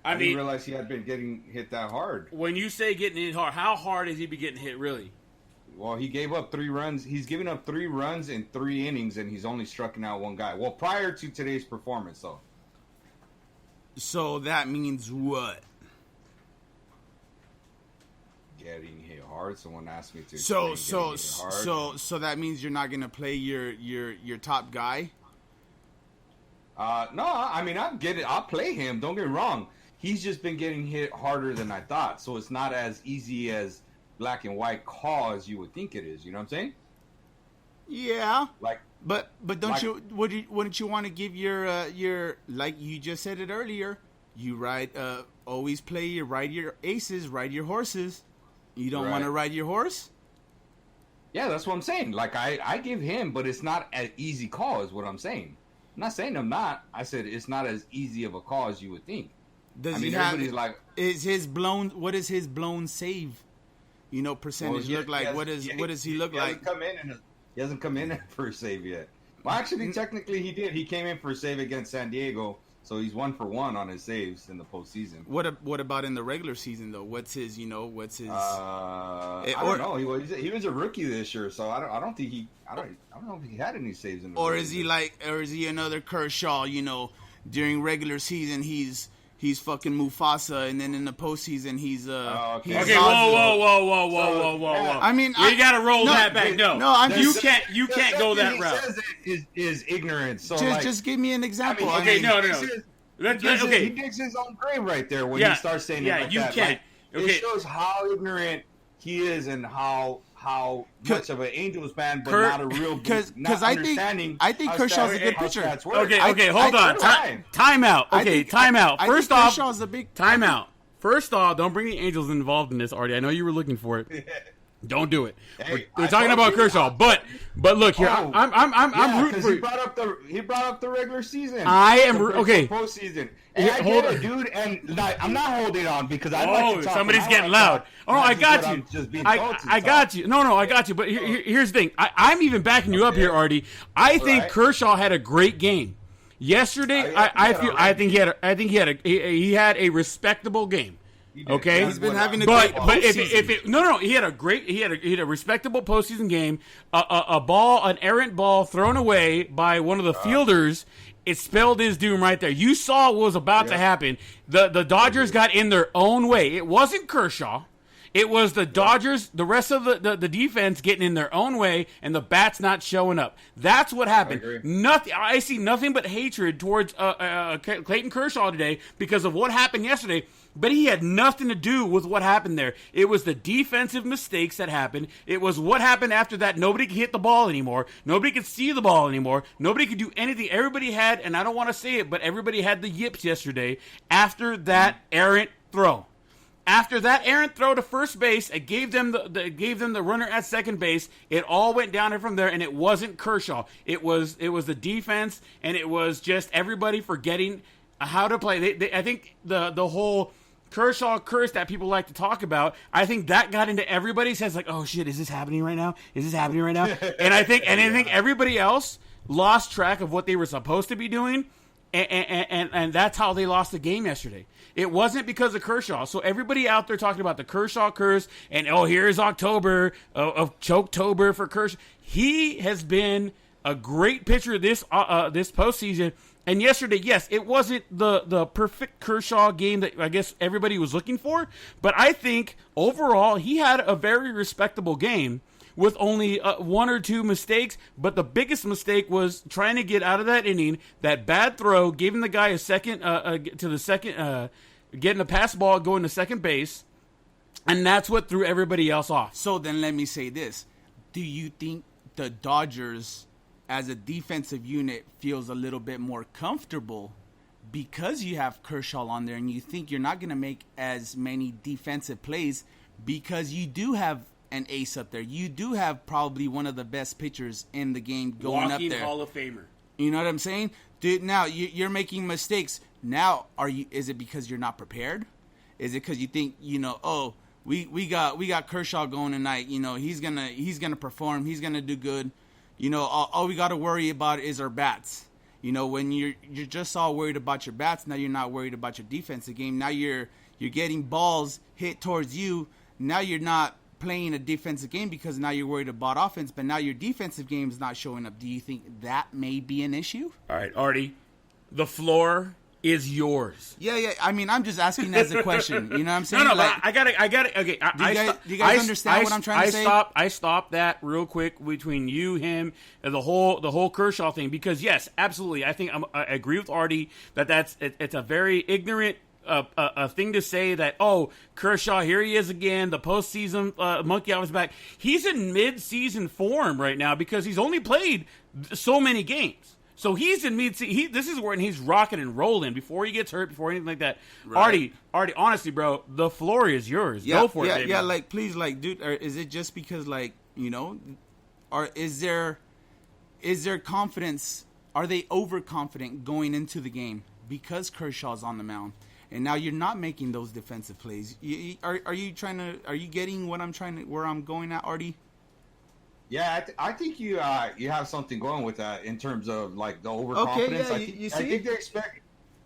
I didn't realize he had been getting hit that hard. When you say getting hit hard, how hard has he been getting hit, really? Well, he gave up 3 runs. He's given up 3 runs in 3 innings, and he's only striking out 1 guy. Well, prior to today's performance, though. So that means what? Getting hit hard. Someone asked me to. So that means you're not gonna play your top guy. No, I mean I'll play him. Don't get me wrong. He's just been getting hit harder than I thought. So it's not as easy as black and white call as you would think it is. You know what I'm saying? Yeah. Like, but don't you? Wouldn't you want to give your like you just said it earlier? You always ride your aces, ride your horses. You don't want to ride your horse? Yeah, that's what I'm saying. Like, I give him, but it's not an easy call is what I'm saying. I'm not saying I'm not. I said it's not as easy of a call as you would think. Everybody's like... What is his blown save, percentage look like? What does he look like? He hasn't come in for a save yet. Well, actually, technically, he did. He came in for a save against San Diego, so he's 1 for 1 on his saves in the postseason. What about in the regular season though? What's his? I don't know. He was a rookie this year, so I don't think I don't know if he had any saves in the or is he another Kershaw? During regular season he's fucking Mufasa, and then in the postseason he's okay. he's Okay, Zazu. whoa. I mean, you gotta roll that back. No, you can't go that he route. Says is ignorance. So Just give me an example. I mean, no. He digs his own grave right there when he starts saying it like you that. can't. It shows how ignorant he is and how much of an Angels fan, but not a real. Because I think Kershaw's a good pitcher. Okay, hold on. Time out. Okay, time out. First off, Kershaw's a big time out. First off, don't bring the Angels involved in this, Artie. I know you were looking for it. Don't do it. Hey, we're talking about Kershaw, but look here. I'm rooting for you. He brought up the regular season. I am okay. Postseason. And I get it, dude. And I'm not holding on because I like to talk. Somebody's getting loud. Oh, I got you. I got you. No, I got you. But here's the thing. I'm even backing you up here, Artie. I think Kershaw had a great game yesterday. I think he had a respectable game. Okay, he's been having a great postseason. He had a respectable postseason game. An errant ball thrown away by one of the fielders. It spelled his doom right there. You saw what was about to happen. The Dodgers got in their own way. It wasn't Kershaw. It was the Dodgers, the rest of the defense getting in their own way, and the bats not showing up. That's what happened. I see nothing but hatred towards Clayton Kershaw today because of what happened yesterday. But he had nothing to do with what happened there. It was the defensive mistakes that happened. It was what happened after that. Nobody could hit the ball anymore. Nobody could see the ball anymore. Nobody could do anything. Everybody had, and I don't want to say it, but everybody had the yips yesterday after that errant throw. After that errant throw to first base, it gave them the runner at second base. It all went down from there, and it wasn't Kershaw. It was the defense, and it was just everybody forgetting how to play. I think the whole Kershaw curse that people like to talk about, I think that got into everybody's heads like, oh shit, is this happening right now? And I think everybody else lost track of what they were supposed to be doing, and that's how they lost the game yesterday. It wasn't because of Kershaw. So everybody out there talking about the Kershaw curse and here's October of Choketober for Kershaw. He has been a great pitcher this postseason. And yesterday, yes, it wasn't the perfect Kershaw game that I guess everybody was looking for. But I think overall he had a very respectable game with only 1 or 2 mistakes. But the biggest mistake was trying to get out of that inning. That bad throw, giving the guy a second getting a pass ball, going to second base. And that's what threw everybody else off. So then let me say this. Do you think the Dodgers, as a defensive unit, feels a little bit more comfortable because you have Kershaw on there and you think you're not going to make as many defensive plays because you do have an ace up there? You do have probably one of the best pitchers in the game going up there. Walking Hall of Famer. You know what I'm saying? Dude, now you're making mistakes. Now, is it because you're not prepared? Is it because you think, we got Kershaw going tonight, he's gonna perform, he's gonna do good. All we got to worry about is our bats. When you're just all worried about your bats, now you're not worried about your defensive game. Now you're getting balls hit towards you. Now you're not playing a defensive game because now you're worried about offense, but now your defensive game is not showing up. Do you think that may be an issue? All right, Artie, the floor is yours. Yeah. I mean, I'm just asking as a question. You know what I'm saying? No, I got it. Okay, do you guys understand what I'm trying to say? I stopped that real quick between you, him, and the whole Kershaw thing because yes, absolutely. I think I agree with Artie that it's a very ignorant a thing to say that Kershaw, here he is again, the postseason monkey off his back. He's in mid-season form right now because he's only played so many games. So he's in mid-season. This is when he's rocking and rolling before he gets hurt, before anything like that. Right. Artie, honestly, bro, the floor is yours. Go for it, baby. Yeah, please, dude, is it just because, or is there confidence? Are they overconfident going into the game because Kershaw's on the mound? And now you're not making those defensive plays. Are you getting where I'm going at, Artie? Yeah, I think you have something going with that in terms of like the overconfidence. Okay, yeah, I think they expect.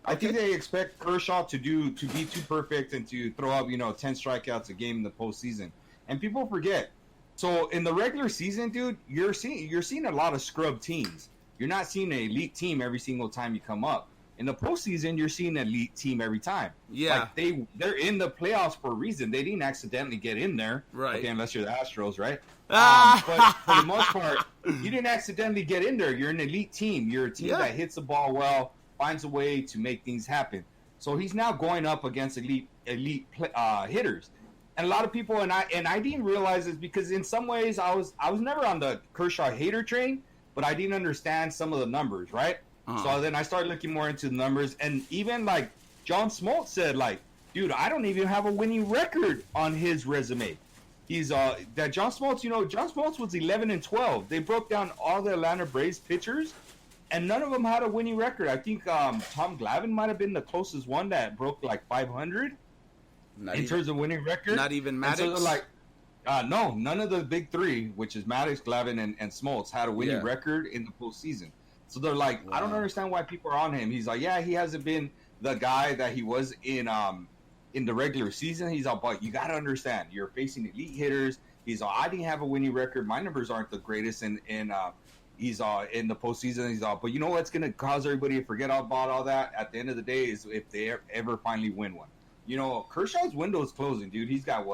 I think they expect Kershaw to be too perfect and to throw up 10 strikeouts a game in the postseason, and people forget. So in the regular season, dude, you're seeing a lot of scrub teams. You're not seeing an elite team every single time you come up. In the postseason, you're seeing an elite team every time. Yeah, like they're in the playoffs for a reason. They didn't accidentally get in there, right? Okay, unless you're the Astros, right? But for the most part, you didn't accidentally get in there. You're an elite team. You're a team that hits the ball well, finds a way to make things happen. So he's now going up against elite hitters, and a lot of people and I didn't realize this because in some ways I was never on the Kershaw hater train, but I didn't understand some of the numbers, right? So then I started looking more into the numbers, and even like John Smoltz said, like, dude, I don't even have a winning record on his resume. He's that John Smoltz, John Smoltz was 11-12. They broke down all the Atlanta Braves pitchers, and none of them had a winning record. I think Tom Glavine might have been the closest one that broke like 500 terms of winning record. Not even Maddox. So like, no, none of the big three, which is Maddox, Glavine, and Smoltz, had a winning record in the postseason. So they're like, wow. I don't understand why people are on him. He's like, yeah, he hasn't been the guy that he was in the regular season. He's all, but you got to understand, you're facing elite hitters. He's all, I didn't have a winning record. My numbers aren't the greatest, and he's in the postseason. He's all, but you know what's going to cause everybody to forget about all that at the end of the day is if they ever finally win one. Kershaw's window is closing, dude. He's got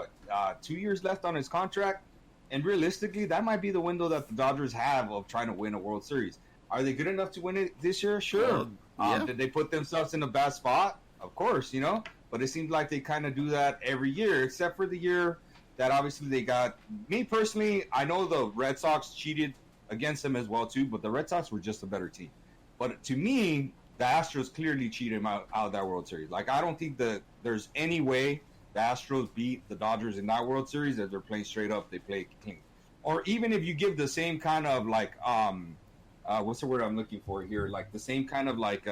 2 years left on his contract, and realistically, that might be the window that the Dodgers have of trying to win a World Series. Are they good enough to win it this year? Sure. Did they put themselves in a bad spot? Of course, But it seems like they kind of do that every year, except for the year that obviously they got. Me personally, I know the Red Sox cheated against them as well, too, but the Red Sox were just a better team. But to me, the Astros clearly cheated them out of that World Series. Like, I don't think that there's any way the Astros beat the Dodgers in that World Series if they're playing straight up, they play clean. Or even if you give the same kind of, like, what's the word I'm looking for here? Like the same kind of like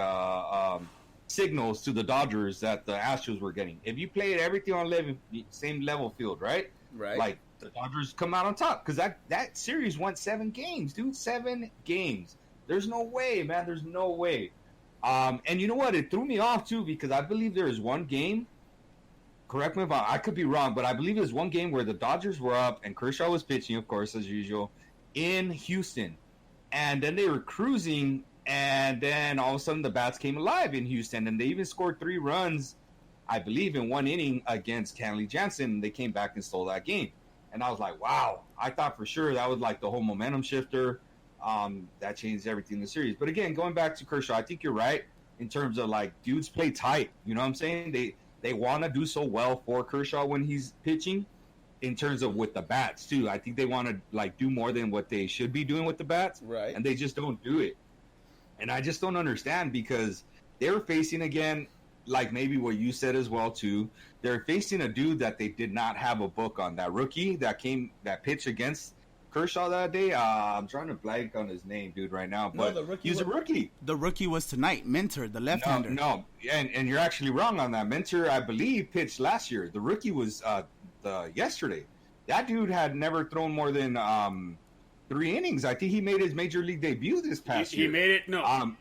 signals to the Dodgers that the Astros were getting. If you played everything on same level field, right? Right. Like the Dodgers come out on top because that series went 7 games, dude. 7 games. There's no way, man. There's no way. And you know what? It threw me off too because I believe there is one game. Correct me if I could be wrong, but I believe there's one game where the Dodgers were up and Kershaw was pitching, of course, as usual, in Houston. And then they were cruising, and then all of a sudden the bats came alive in Houston, and they even scored 3 runs, I believe, in 1 inning against Kenley Jansen, and they came back and stole that game. And I was like, wow, I thought for sure that was like the whole momentum shifter. That changed everything in the series. But again, going back to Kershaw, I think you're right in terms of like dudes play tight. You know what I'm saying? They want to do so well for Kershaw when he's pitching. In terms of with the bats too, I think they want to like do more than what they should be doing with the bats, right? And they just don't do it. And I just don't understand because they're facing again, like maybe what you said as well too. They're facing a dude that they did not have a book on. That rookie that pitched against Kershaw that day. I'm trying to blank on his name, dude, right now. But he's a rookie. The rookie was tonight, Minter, the left-hander. No, and you're actually wrong on that. Minter, I believe, pitched last year. The rookie was yesterday. That dude had never thrown more than 3 innings. I think he made his major league debut this past year. He made it. No,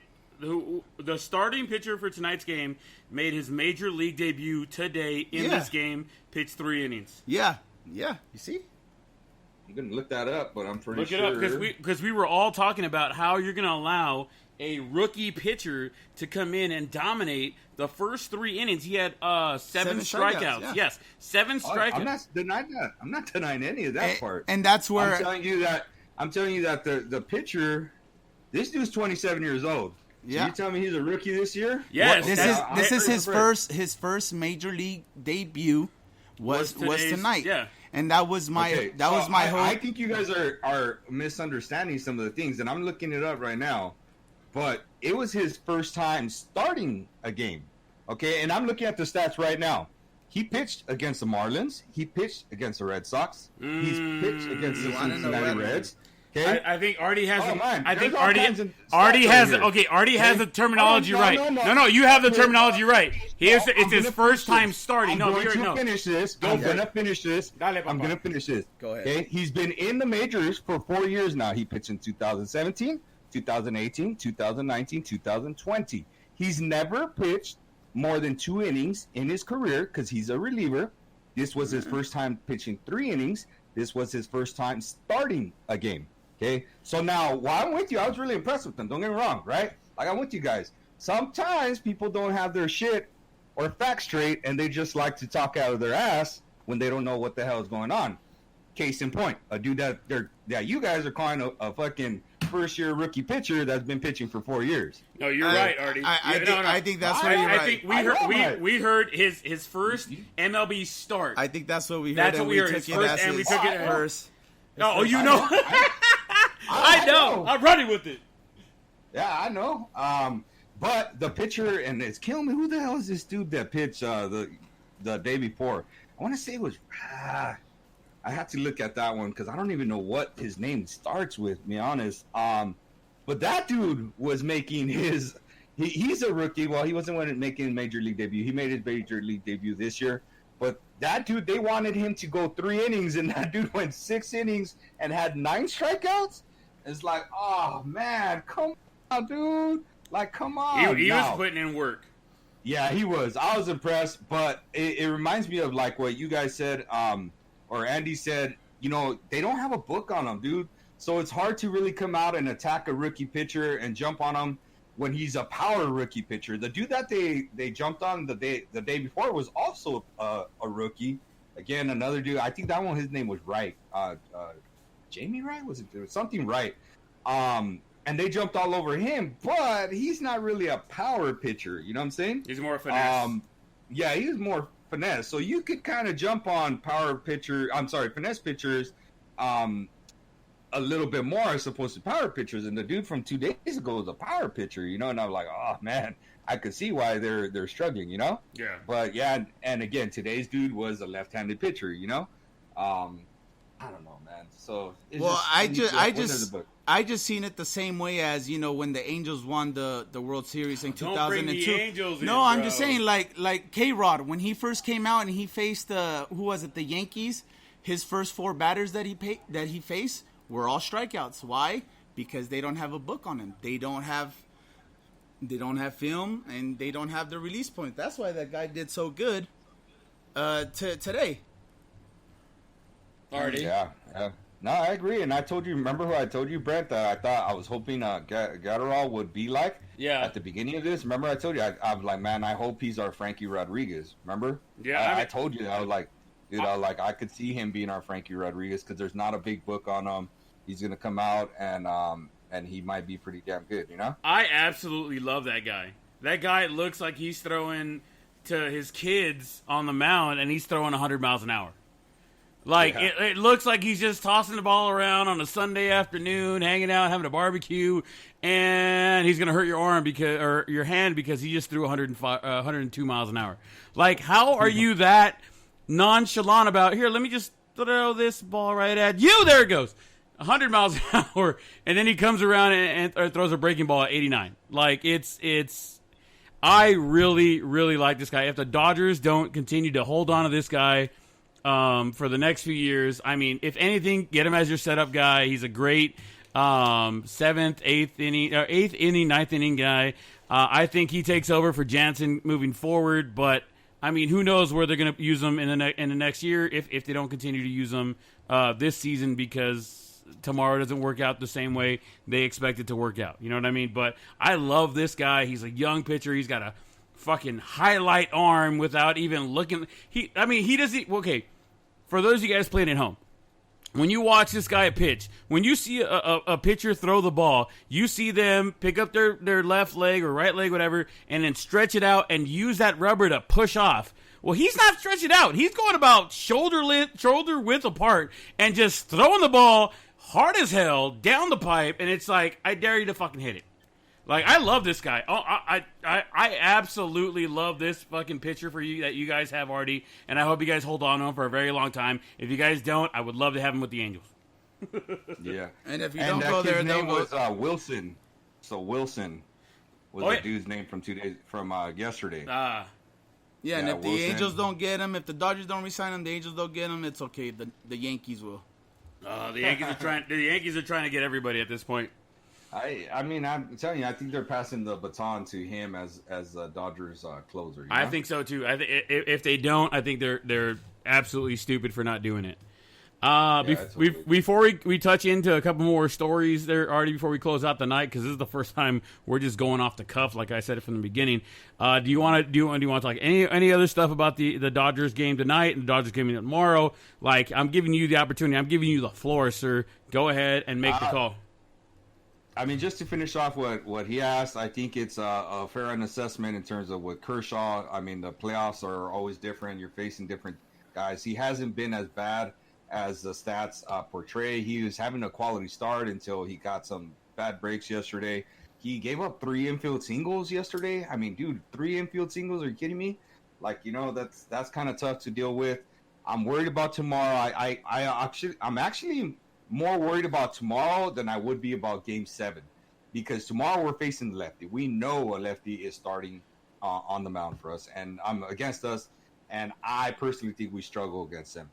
the starting pitcher for tonight's game made his major league debut today in this game. Pitched 3 innings. Yeah. You see. I'm gonna look that up, but I'm pretty sure. Look it up because we were all talking about how you're gonna allow a rookie pitcher to come in and dominate the first 3 innings. He had 7 strikeouts. Yeah. Yes, 7 strikeouts. I'm not denying that. I'm not denying any of that part. And that's where I'm telling you that the pitcher, this dude's 27 years old. Yeah. So you tell me he's a rookie this year? Yes. This is his first major league debut was tonight. Yeah. And that was my hope. I think you guys are misunderstanding some of the things, and I'm looking it up right now. But it was his first time starting a game. Okay, and I'm looking at the stats right now. He pitched against the Marlins. He pitched against the Red Sox. He's pitched against the Cincinnati Reds. Okay. I think Artie has. Oh, man. I think There's all kinds of Artie stats has. right here. Okay, Artie has the terminology No, right. no, no. No, you have the Okay. terminology right. It's I'm his gonna first finish time this. starting. I'm No, going to no. finish this. Go I'm for it. going to finish this. Dale, I'm papa. going to finish this. Go ahead. Okay. He's been in the majors for 4 years now. He pitched in 2017, 2018, 2019, 2020. He's never pitched more than 2 innings in his career because he's a reliever. This was his first time pitching 3 innings. This was his first time starting a game. Okay, so now while I'm with you, I was really impressed with them. Don't get me wrong, right? Like I'm with you guys. Sometimes people don't have their shit or facts straight, and they just like to talk out of their ass when they don't know what the hell is going on. Case in point, a dude that you guys are calling a fucking first-year rookie pitcher that's been pitching for 4 years. No, you're right, Artie. I think that's where you're I right. think we heard his first MLB start. I think that's what we heard. That's and what we heard. took His it first, as and we his took it as first. Oh, you know. I know. I'm running with it. Yeah, I know. But the pitcher, and it's killing me. Who the hell is this dude that pitched the day before? I want to say it was. I have to look at that one because I don't even know what his name starts with. To be honest. But that dude was making his. He's a rookie. Well, he wasn't making major league debut. He made his major league debut this year. But that dude, they wanted him to go 3 innings, and that dude went 6 innings and had 9 strikeouts. It's like, oh man, come on, dude! Like, come on. He was putting in work. Yeah, he was. I was impressed, but it reminds me of like what you guys said, or Andy said. You know, they don't have a book on him, dude. So it's hard to really come out and attack a rookie pitcher and jump on him when he's a power rookie pitcher. The dude that they jumped on the day before was also a rookie. Again, another dude. I think that one, his name was Wright. Jamie Wright? Was it? There was something Wright. And they jumped all over him, but he's not really a power pitcher. You know what I'm saying? He's more finesse. Yeah, he's more finesse. So you could kind of jump on finesse pitchers a little bit more as opposed to power pitchers. And the dude from 2 days ago was a power pitcher, you know, and I'm like, oh man, I could see why they're struggling, you know? Yeah. But yeah, and again, today's dude was a left-handed pitcher, you know? I don't know, man. So I just seen it the same way as, you know, when the Angels won the World Series in 2002. Don't bring the Angels in, I'm bro. just saying, like K-Rod, when he first came out and he faced the Yankees, his first 4 batters that he faced were all strikeouts. Why? Because they don't have a book on him. They don't have film, and they don't have the release point. That's why that guy did so good today. Artie. Yeah. No, I agree. And I told you, remember who I told you, Brent, that I was hoping Gatterall would be like at the beginning of this? Remember I told you, I was like, man, I hope he's our Frankie Rodriguez. Remember? Yeah. I told you that. I was like, dude, I could see him being our Frankie Rodriguez because there's not a big book on him. He's going to come out and he might be pretty damn good, you know? I absolutely love that guy. That guy looks like he's throwing to his kids on the mound, and he's throwing 100 miles an hour. Like, Yeah. it looks like he's just tossing the ball around on a Sunday afternoon, hanging out, having a barbecue, and he's going to hurt your arm or your hand because he just threw 102 miles an hour. Like, how are you that nonchalant about, here, let me just throw this ball right at you. There it goes. 100 miles an hour, and then he comes around and throws a breaking ball at 89. Like, I really, really like this guy. If the Dodgers don't continue to hold on to this guy for the next few years, I mean, if anything, get him as your setup guy. He's a great 7th, 8th inning, 8th inning, 9th inning guy. I think he takes over for Jansen moving forward, but I mean, who knows where they're going to use him in the next year if they don't continue to use him this season because tomorrow doesn't work out the same way they expect it to work out. You know what I mean? But I love this guy. He's a young pitcher. He's got a fucking highlight arm without even looking. He doesn't. Okay, for those of you guys playing at home, when you watch this guy pitch, when you see a pitcher throw the ball, you see them pick up their left leg or right leg, whatever, and then stretch it out and use that rubber to push off. Well, he's not stretching out. He's going about shoulder width apart and just throwing the ball hard as hell down the pipe, and it's like, I dare you to fucking hit it. Like, I love this guy. Oh, I absolutely love this fucking pitcher for you that you guys have already, and I hope you guys hold on to him for a very long time. If you guys don't, I would love to have him with the Angels. Yeah. And if you And don't that go kid's there, they'll name go. was Wilson. So Wilson was Oh, the yeah. dude's name from yesterday. Ah. Yeah, and Yeah, if the Wilson. Angels don't get him, if the Dodgers don't resign him, the Angels don't get him. It's okay. The Yankees will. The Yankees are trying. The Yankees are trying to get everybody at this point. I mean, I'm telling you, I think they're passing the baton to him as the Dodgers closer. You I know? think so too. I think if they don't, I think they're absolutely stupid for not doing it. Before we touch into a couple more stories there, already before we close out the night, because this is the first time we're just going off the cuff, like I said from the beginning. Do you want to talk any other stuff about the Dodgers game tonight and the Dodgers game tomorrow? Like, I'm giving you the opportunity. I'm giving you the floor, sir. Go ahead and make the call. I mean, just to finish off what he asked, I think it's a fair assessment in terms of with Kershaw. I mean, the playoffs are always different. You're facing different guys. He hasn't been as bad as the stats portray. He was having a quality start until he got some bad breaks yesterday. He gave up 3 infield singles yesterday. I mean, dude, 3 infield singles? Are you kidding me? Like, that's kind of tough to deal with. I'm worried about tomorrow. I'm actually more worried about tomorrow than I would be about Game 7, because tomorrow we're facing the lefty. We know a lefty is starting on the mound for us, and against us, and I personally think we struggle against them.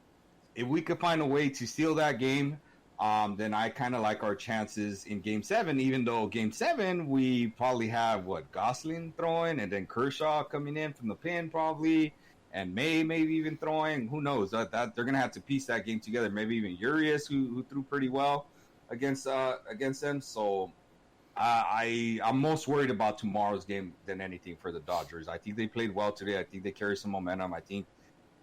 If we could find a way to steal that game, then I kind of like our chances in Game 7, even though Game 7 we probably have, Gosling throwing, and then Kershaw coming in from the pen probably, and maybe even throwing. Who knows? That they're gonna have to piece that game together. Maybe even Urias, who threw pretty well against them. So I'm most worried about tomorrow's game than anything for the Dodgers. I think they played well today. I think they carry some momentum. I think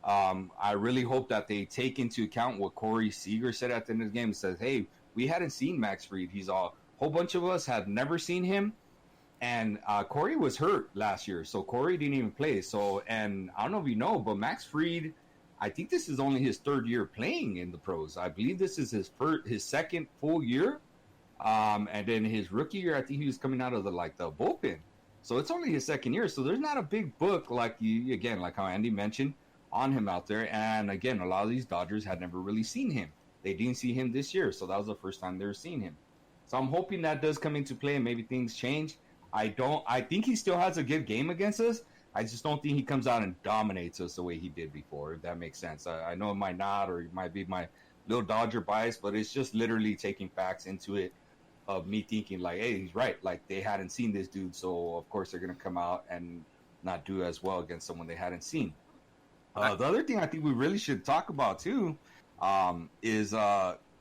I really hope that they take into account what Corey Seager said at the end of the game. He says, "Hey, we hadn't seen Max Fried. He's a whole bunch of us had never seen him." And Corey was hurt last year, so Corey didn't even play. So, and I don't know if you know, but Max Fried, I think this is only his 3rd year playing in the pros. I believe this is his second full year. And then his rookie year, I think he was coming out of the bullpen. So it's only his 2nd year. So there's not a big book like how Andy mentioned, on him out there. And again, a lot of these Dodgers had never really seen him. They didn't see him this year, so that was the first time they were seeing him. So I'm hoping that does come into play and maybe things change. I think he still has a good game against us. I just don't think he comes out and dominates us the way he did before, if that makes sense. I know it might not, or it might be my little Dodger bias, but it's just literally taking facts into it of me thinking like, hey, he's right. Like, they hadn't seen this dude, so of course they're going to come out and not do as well against someone they hadn't seen. The other thing I think we really should talk about too is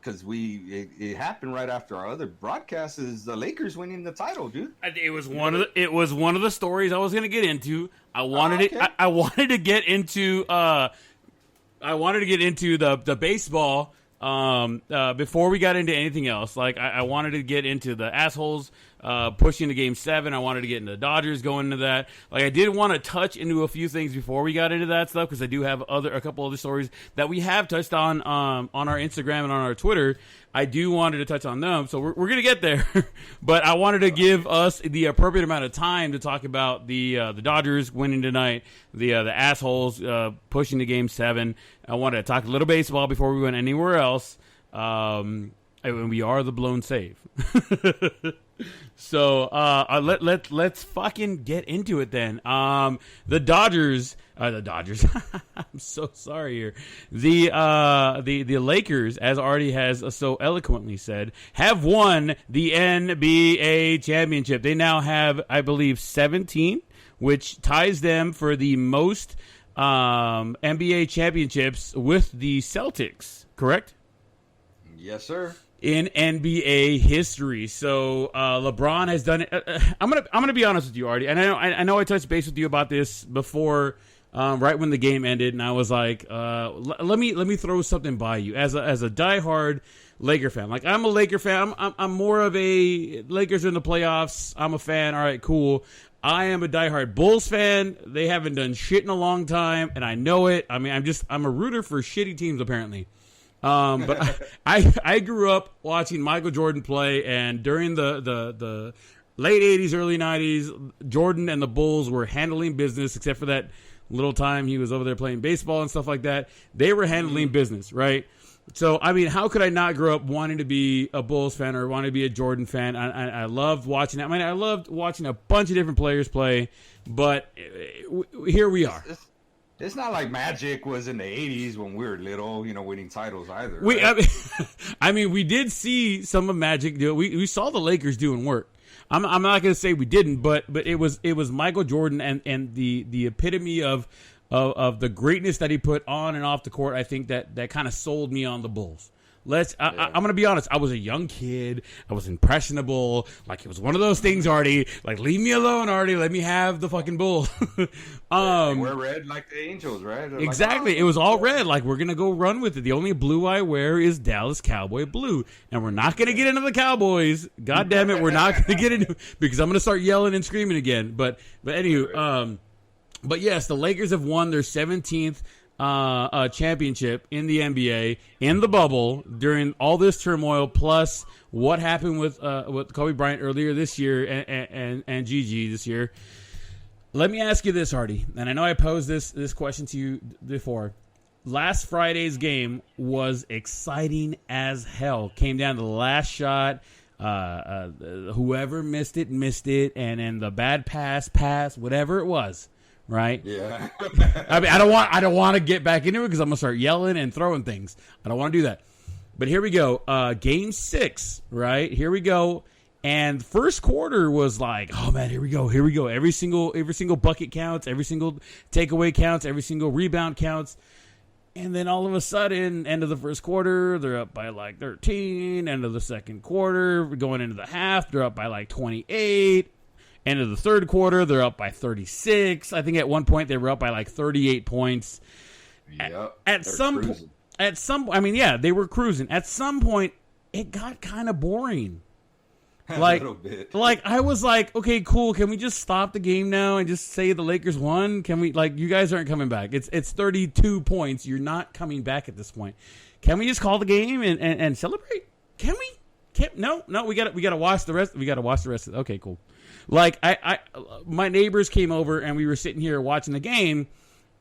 because it happened right after our other broadcast, is the Lakers winning the title, dude. It was one of the stories I was going to get into. I wanted to get into the baseball before we got into anything else. Like, I wanted to get into the assholes pushing to Game 7. I wanted to get into the Dodgers going into that. Like, I did want to touch into a few things before we got into that stuff, because I do have a couple other stories that we have touched on our Instagram and on our Twitter. I do wanted to touch on them, so we're going to get there. But I wanted to give us the appropriate amount of time to talk about the Dodgers winning tonight, the assholes pushing to Game 7. I wanted to talk a little baseball before we went anywhere else. And we are the blown save. So let's fucking get into it then. The Dodgers. I'm so sorry here. The Lakers, as Artie has so eloquently said, have won the NBA championship. They now have, I believe, 17, which ties them for the most NBA championships with the Celtics. Correct? Yes, sir. In NBA history. So LeBron has done it. I'm gonna be honest with you, Artie. And I know I touched base with you about this before, right when the game ended, and I was like, let me throw something by you as a diehard Laker fan. Like, I'm a Laker fan. I'm more of a Lakers in the playoffs. I'm a fan. All right, cool. I am a diehard Bulls fan. They haven't done shit in a long time, and I know it. I mean, I'm a rooter for shitty teams apparently. But I grew up watching Michael Jordan play, and during the late 80s, early 90s, Jordan and the Bulls were handling business, except for that little time he was over there playing baseball and stuff like that. They were handling business, right? So, I mean, how could I not grow up wanting to be a Bulls fan or wanting to be a Jordan fan? I loved watching that. I mean, I loved watching a bunch of different players play, but here we are. It's not like Magic was in the 80s when we were little, winning titles either. Right? I mean, we did see some of Magic do it. We saw the Lakers doing work. I'm not going to say we didn't, but it was Michael Jordan and the epitome of the greatness that he put on and off the court. I think that kind of sold me on the Bulls. I'm going to be honest. I was a young kid. I was impressionable. Like, it was one of those things, Artie. Like, leave me alone, Artie. Let me have the fucking Bulls. We're red like the Angels, right? They're exactly. Like, it was all red. Like, we're going to go run with it. The only blue I wear is Dallas Cowboy blue. And we're not going to get into the Cowboys. God damn it. We're not going to get into because I'm going to start yelling and screaming again. But anywho, but yes, the Lakers have won their 17th championship in the NBA in the bubble during all this turmoil, plus what happened with Kobe Bryant earlier this year and Gigi this year. Let me ask you this, Artie, and I know I posed this question to you before. Last Friday's game was exciting as hell. Came down to the last shot. Whoever missed it, and then the bad pass, whatever it was. Right? Yeah. I mean, I don't want to get back into it because I'm gonna start yelling and throwing things. I don't want to do that. But here we go. Game 6, right? Here we go. And first quarter was like, oh man, here we go. Every single bucket counts, every single takeaway counts, every single rebound counts. And then all of a sudden, end of the first quarter, they're up by like 13. End of the second quarter, going into the half, they're up by like 28. End of the third quarter, they're up by 36. I think at one point they were up by like 38 points. Yep. At some point, I mean, yeah, they were cruising. At some point, it got kind of boring. Like, a little bit. Like, I was like, okay, cool. Can we just stop the game now and just say the Lakers won? Can we, like, you guys aren't coming back. It's 32 points. You're not coming back at this point. Can we just call the game and celebrate? Can we? No, we gotta watch the rest. We gotta watch the rest of it. Okay, cool. Like, my neighbors came over and we were sitting here watching the game,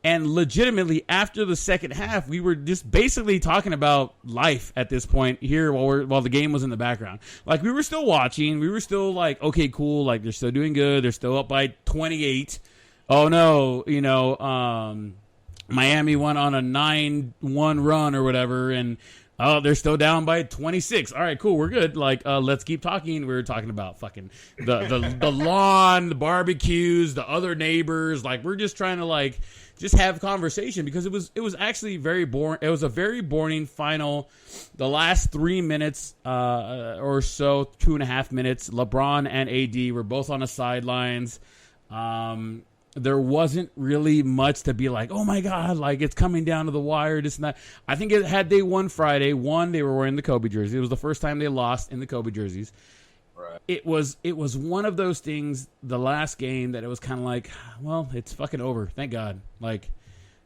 and legitimately after the second half, we were just basically talking about life at this point here while the game was in the background. Like, we were still watching. We were still like, okay, cool. Like, they're still doing good. They're still up by 28. Oh no, Miami went on a 9-1 run or whatever, and oh, they're still down by 26. All right, cool. We're good. Like, let's keep talking. We were talking about fucking the lawn, the barbecues, the other neighbors. Like, we're just trying to like just have conversation because it was actually very boring. It was a very boring final. The last 3 minutes or so, 2.5 minutes, LeBron and AD were both on the sidelines. There wasn't really much to be like, oh my God, like it's coming down to the wire, this and that. I think had they won Friday, they were wearing the Kobe jersey. It was the first time they lost in the Kobe jerseys. Right. It was one of those things, the last game, that it was kind of like, well, it's fucking over. Thank God. Like,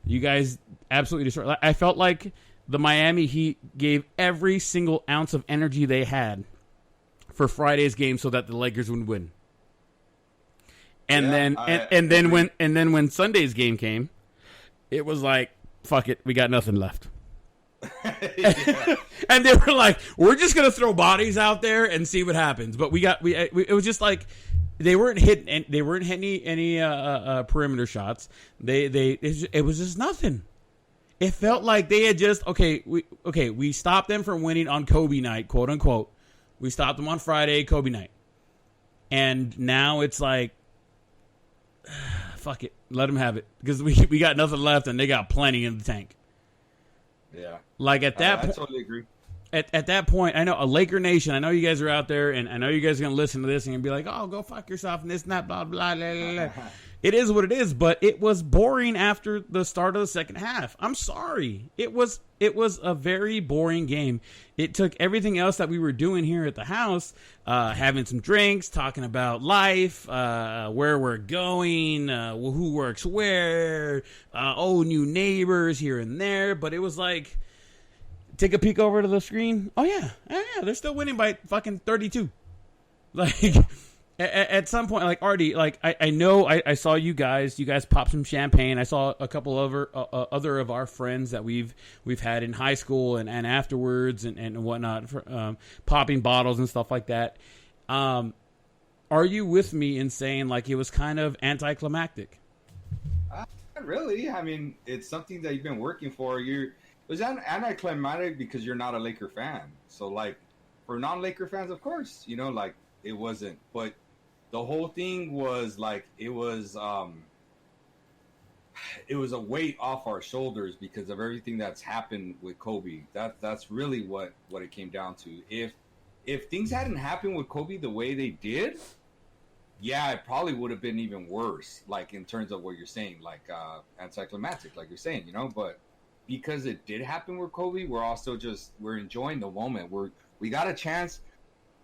you guys absolutely destroyed. I felt like the Miami Heat gave every single ounce of energy they had for Friday's game so that the Lakers would win. And then when Sunday's game came, it was like, fuck it, we got nothing left. And they were like, we're just gonna throw bodies out there and see what happens. But it was just like they weren't hitting any perimeter shots. It was just nothing. It felt like they had just we stopped them from winning on Kobe night, quote unquote. We stopped them on Friday, Kobe night, and now it's like, fuck it, let them have it because we got nothing left and they got plenty in the tank. Yeah, like at that I totally agree. At that point, I know a Laker Nation. I know you guys are out there, and I know you guys are gonna listen to this and be like, "Oh, go fuck yourself," and this, and that, blah blah blah blah. Blah. It is what it is, but it was boring after the start of the second half. I'm sorry, it was a very boring game. It took everything else that we were doing here at the house, having some drinks, talking about life, where we're going, who works where, new neighbors here and there. But it was like, take a peek over to the screen. Oh yeah, they're still winning by fucking 32. Like, at some point, like Artie, like I know I saw you guys pop some champagne. I saw a couple other of our friends that we've had in high school and afterwards and whatnot, popping bottles and stuff like that. Are you with me in saying like it was kind of anticlimactic? Not really. I mean, it's something that you've been working for. It was anticlimactic because you're not a Laker fan. So like for non-Laker fans, of course, like it wasn't. But the whole thing was like it was a weight off our shoulders because of everything that's happened with Kobe. That's really what it came down to. If things hadn't happened with Kobe the way they did, yeah, it probably would have been even worse, like in terms of what you're saying, like anticlimactic, like you're saying, but because it did happen with Kobe, we're enjoying the moment. We got a chance.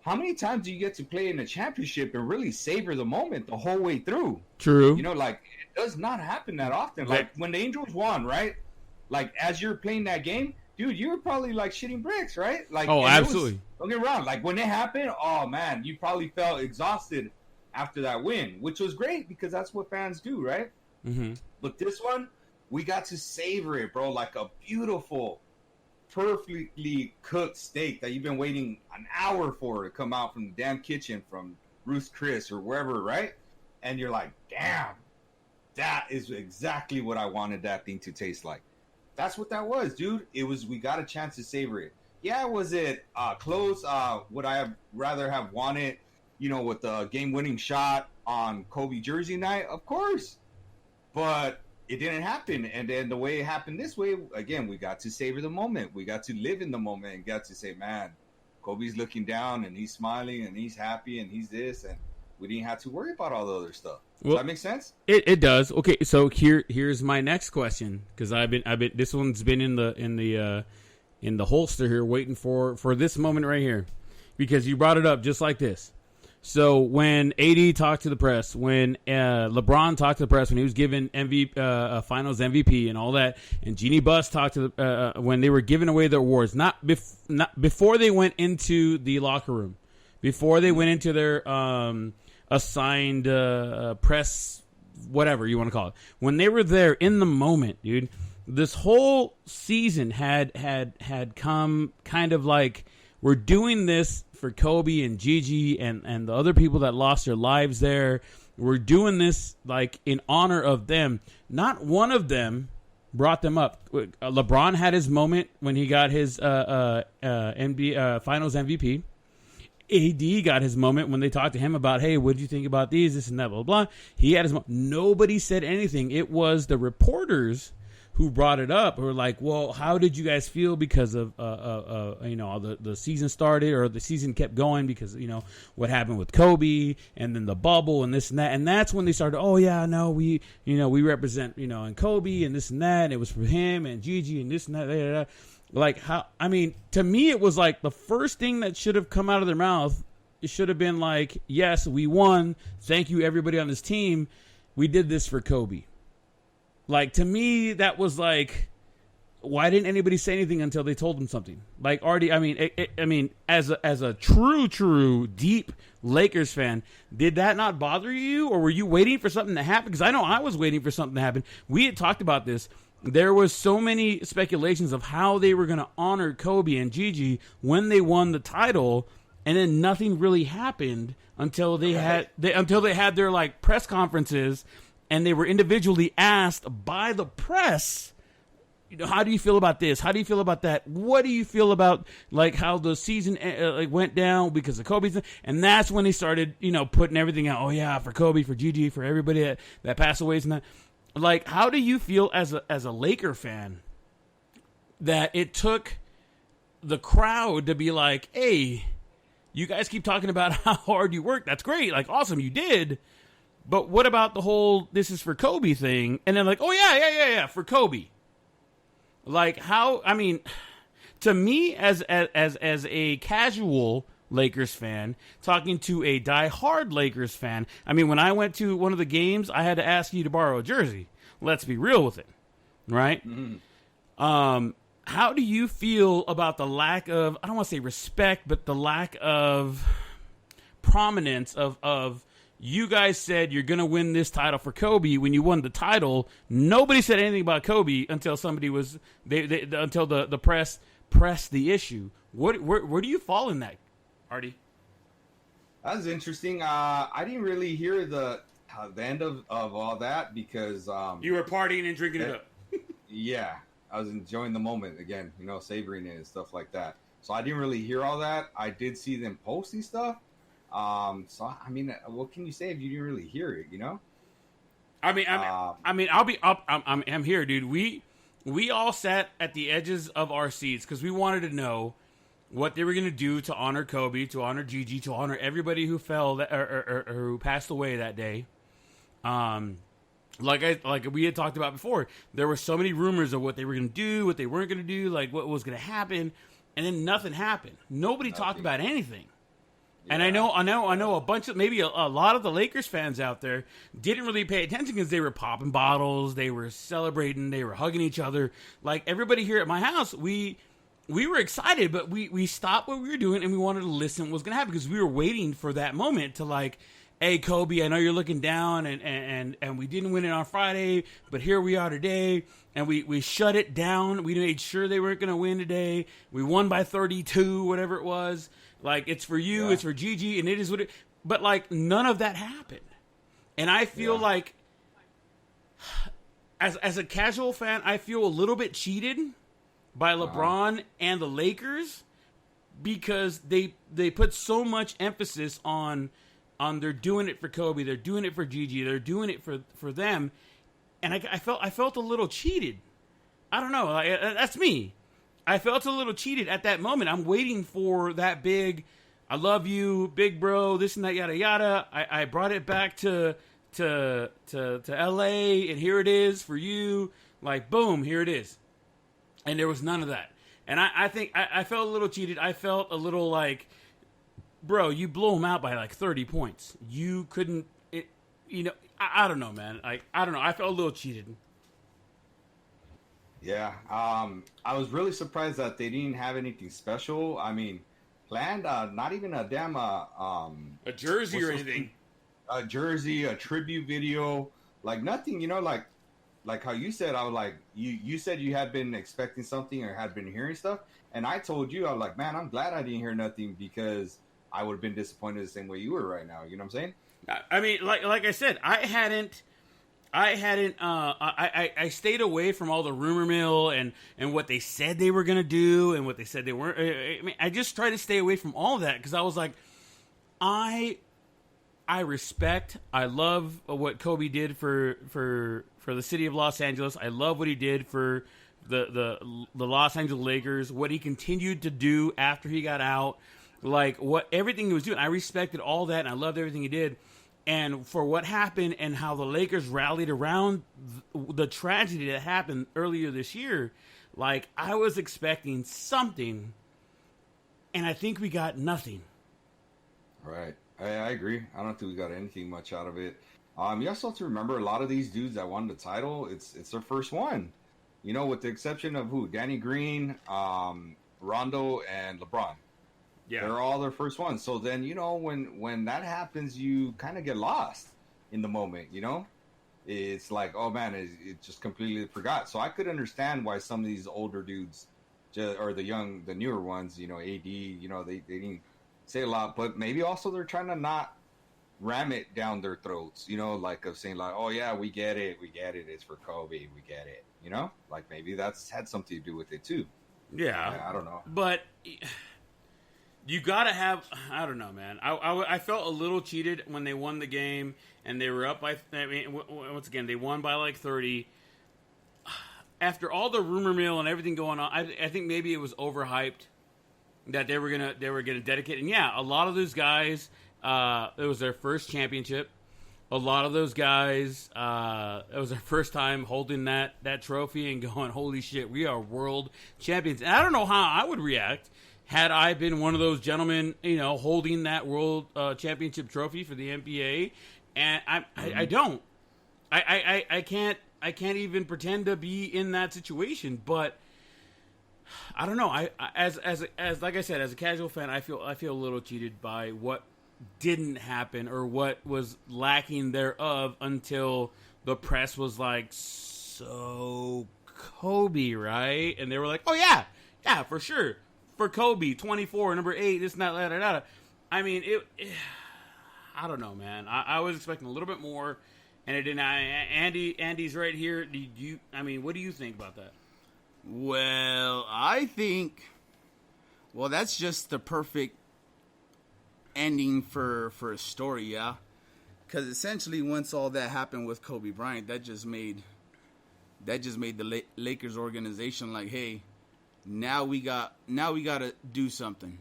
How many times do you get to play in a championship and really savor the moment the whole way through? True. Like it does not happen that often. Like when the Angels won, right? Like as you're playing that game, dude, you were probably like shitting bricks, right? Like, oh, absolutely. Don't get me wrong. Like when it happened, oh man, you probably felt exhausted after that win, which was great because that's what fans do, right? Mm-hmm. But this one, we got to savor it, bro, like a beautiful, perfectly cooked steak that you've been waiting an hour for to come out from the damn kitchen from Ruth's Chris or wherever, right? And you're like, damn, that is exactly what I wanted that thing to taste like. That's what that was, dude. We got a chance to savor it. Yeah, was it close? Would I have rather have wanted, with the game-winning shot on Kobe jersey night? Of course. But it didn't happen. And then the way it happened this way, again, we got to savor the moment. We got to live in the moment and got to say, man, Kobe's looking down and he's smiling and he's happy and he's this. And we didn't have to worry about all the other stuff. Does that make sense? It does. Okay, so here's my next question, because I've been this one's been in the holster here, waiting for this moment right here, because you brought it up just like this. So when AD talked to the press, when LeBron talked to the press, when he was given Finals MVP and all that, and Jeannie Buss talked to when they were giving away the awards, not before they went into the locker room, before they went into their assigned press, whatever you want to call it, when they were there in the moment, dude, this whole season had come kind of like, we're doing this for Kobe and Gigi and the other people that lost their lives there. We're doing this like in honor of them. Not one of them brought them up. LeBron had his moment when he got his NBA Finals MVP. AD got his moment when they talked to him about, hey, what do you think about these, this and that, blah, blah, blah. He had his moment. Nobody said anything. It was the reporters who brought it up, who were like, well, how did you guys feel because of, the season started, or the season kept going because, what happened with Kobe and then the bubble and this and that. And that's when they started, oh, yeah, no, we represent, and Kobe and this and that. And it was for him and Gigi and this and that. Blah, blah, blah. Like, to me, it was like the first thing that should have come out of their mouth. It should have been like, yes, we won. Thank you, everybody on this team. We did this for Kobe. Like, to me, that was like, why didn't anybody say anything until they told them something? Like, Artie, as a true, deep Lakers fan, did that not bother you? Or were you waiting for something to happen? Because I know I was waiting for something to happen. We had talked about this. There was so many speculations of how they were going to honor Kobe and Gigi when they won the title, and then nothing really happened until they had their like press conferences. And they were individually asked by the press, how do you feel about this? How do you feel about that? What do you feel about like how the season went down because of Kobe's? And that's when they started, putting everything out. Oh yeah, for Kobe, for Gigi, for everybody that passed away and that. Like, how do you feel as a Laker fan that it took the crowd to be like, hey, you guys keep talking about how hard you worked. That's great. Like, awesome, you did. But what about the whole "this is for Kobe" thing? And then like, oh yeah, for Kobe. Like, how? I mean, to me, as a casual Lakers fan talking to a diehard Lakers fan, I mean, when I went to one of the games, I had to ask you to borrow a jersey. Let's be real with it, right? Mm-hmm. How do you feel about the lack of, I don't want to say respect, but the lack of prominence of you guys said you're going to win this title for Kobe. When you won the title, nobody said anything about Kobe until somebody was until the press pressed the issue. Where do you fall in that, Artie? That's interesting. I didn't really hear the end of all that because you were partying and drinking it up. Yeah, I was enjoying the moment again, savoring it and stuff like that. So I didn't really hear all that. I did see them posting stuff. So I mean, what can you say if you didn't really hear it? I'm here, dude. We all sat at the edges of our seats because we wanted to know what they were going to do to honor Kobe, to honor Gigi, to honor everybody who fell or who passed away that day. Like we had talked about before, there were so many rumors of what they were going to do, what they weren't going to do, like what was going to happen, and then nothing happened. Nobody talked about anything. Yeah. And I know a bunch of, maybe a lot of the Lakers fans out there didn't really pay attention because they were popping bottles, they were celebrating, they were hugging each other. Like everybody here at my house, we were excited, but we stopped what we were doing and we wanted to listen to what was going to happen because we were waiting for that moment to like, hey, Kobe, I know you're looking down and we didn't win it on Friday, but here we are today. And we shut it down. We made sure they weren't going to win today. We won by 32, whatever it was. Like, it's for you, It's for Gigi, and it is what it... But, like, none of that happened. And I feel like, as a casual fan, I feel a little bit cheated by LeBron and the Lakers because they put so much emphasis on they're doing it for Kobe, they're doing it for Gigi, they're doing it for them, and I felt a little cheated. I don't know, that's me. I felt a little cheated at that moment. I'm waiting for that big, I love you, big bro, this and that, yada yada. I brought it back to LA, and here it is for you. Like boom, here it is, and there was none of that. And I think I felt a little cheated. I felt a little like, bro, you blew them out by like 30 points. You couldn't, I don't know, man. I don't know. I felt a little cheated. Yeah. I was really surprised that they didn't have anything special. I mean, planned, not even a damn, a jersey or anything. A jersey, a tribute video, like nothing, like how you said, I was like, you said you had been expecting something or had been hearing stuff. And I told you, I was like, man, I'm glad I didn't hear nothing because I would have been disappointed the same way you were right now. You know what I'm saying? I mean, like I said, I stayed away from all the rumor mill and what they said they were going to do and what they said they weren't. I mean, I just tried to stay away from all of that because I was like, I respect, I love what Kobe did for the city of Los Angeles. I love what he did for the Los Angeles Lakers, what he continued to do after he got out. Like everything he was doing, I respected all that, and I loved everything he did. And for what happened and how the Lakers rallied around the tragedy that happened earlier this year, like I was expecting something, and I think we got nothing. Right, I agree. I don't think we got anything much out of it. You also have to remember a lot of these dudes that won the title, it's their first one. With the exception of who? Danny Green, Rondo, and LeBron. Yeah. They're all their first ones. So then, when that happens, you kind of get lost in the moment, It's like, oh, man, it just completely forgot. So I could understand why some of these older dudes, or the newer ones, AD, they didn't say a lot. But maybe also they're trying to not ram it down their throats, like of saying like, oh, yeah, we get it. It's for Kobe. We get it, Like maybe that's had something to do with it, too. Yeah. I don't know. But... You gotta have, I don't know, man. I felt a little cheated when they won the game and they were up by, once again, they won by like 30. After all the rumor mill and everything going on, I think maybe it was overhyped that they were gonna dedicate. And yeah, a lot of those guys, it was their first championship. A lot of those guys, it was their first time holding that trophy and going, holy shit, we are world champions. And I don't know how I would react had I been one of those gentlemen, holding that world championship trophy for the NBA, and I don't, I can't even pretend to be in that situation. But I don't know. As like I said, as a casual fan, I feel a little cheated by what didn't happen or what was lacking thereof until the press was like, so Kobe, right? And they were like, oh yeah, for sure. For Kobe, 24, number 8, this and that, da, da, da. I mean, I don't know, man. I was expecting a little bit more, and it didn't. Andy's right here. What do you think about that? Well, I think, that's just the perfect ending for a story, yeah. Because essentially, once all that happened with Kobe Bryant, that just made the Lakers organization like, hey, now we got to do something.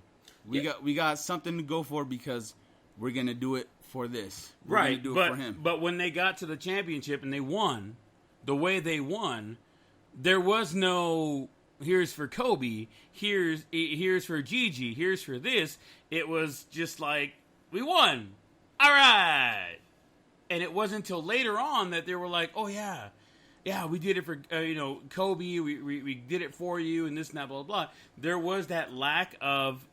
We got something to go for because we're gonna do it for this. We're gonna do it for him. But when they got to the championship and they won, the way they won, there was no here's for Kobe, here's for Gigi, here's for this. It was just like, we won. All right. And it wasn't until later on that they were like, oh yeah, we did it for Kobe. We did it for you, and this and that, blah blah blah. There was that lack of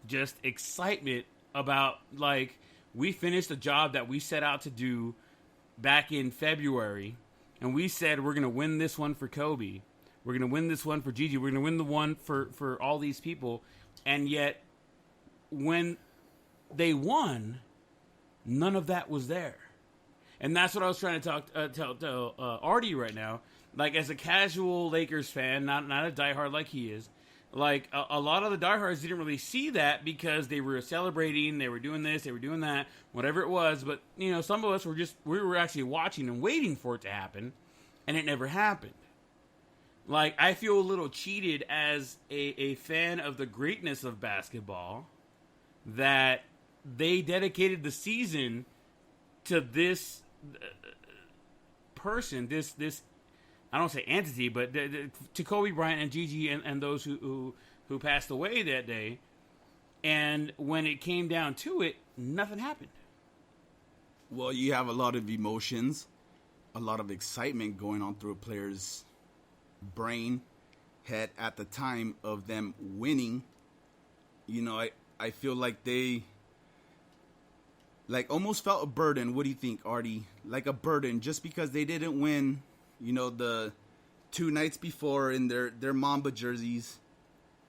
just excitement about, like, we finished a job that we set out to do back in February, and we said we're gonna win this one for Kobe, we're gonna win this one for Gigi, we're gonna win the one for all these people, and yet when they won, none of that was there. And that's what I was trying to tell Artie right now. Like, as a casual Lakers fan, not a diehard like he is, like, a lot of the diehards didn't really see that because they were celebrating, they were doing this, they were doing that, whatever it was. But, some of us we were actually watching and waiting for it to happen, and it never happened. Like, I feel a little cheated as a fan of the greatness of basketball that they dedicated the season to this person, this I don't say entity, but to Kobe Bryant and Gigi and those who passed away that day. And when it came down to it, nothing happened. Well, you have a lot of emotions, a lot of excitement going on through a player's brain, head at the time of them winning. I feel like they almost felt a burden. What do you think, Artie? Like a burden just because they didn't win, the 2 nights before in their Mamba jerseys.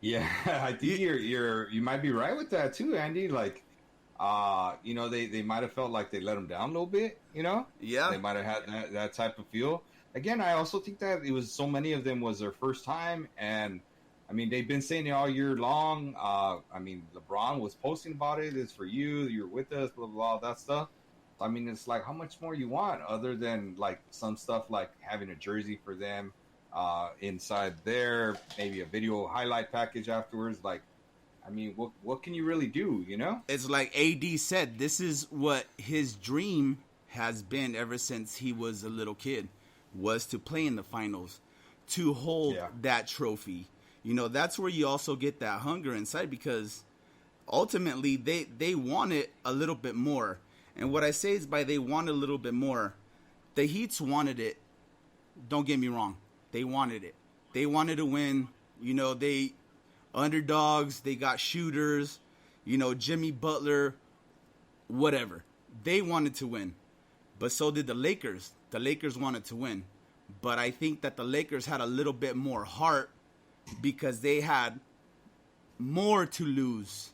Yeah, I think you might be right with that too, Andy. Like, they might have felt like they let them down a little bit. Yeah, they might have had that type of feel. Again, I also think that it was so many of them was their first time, and I mean, they've been saying it all year long. LeBron was posting about it. It's for you. You're with us, blah, blah, blah, that stuff. I mean, it's like, how much more you want other than, like, some stuff like having a jersey for them inside there, maybe a video highlight package afterwards. Like, I mean, what can you really do, It's like AD said, this is what his dream has been ever since he was a little kid, was to play in the finals, to hold that trophy. That's where you also get that hunger inside, because ultimately they want it a little bit more. And what I say is by they want a little bit more, the Heats wanted it. Don't get me wrong. They wanted it. They wanted to win. They underdogs. They got shooters. Jimmy Butler, whatever. They wanted to win. But so did the Lakers. The Lakers wanted to win. But I think that the Lakers had a little bit more heart because they had more to lose,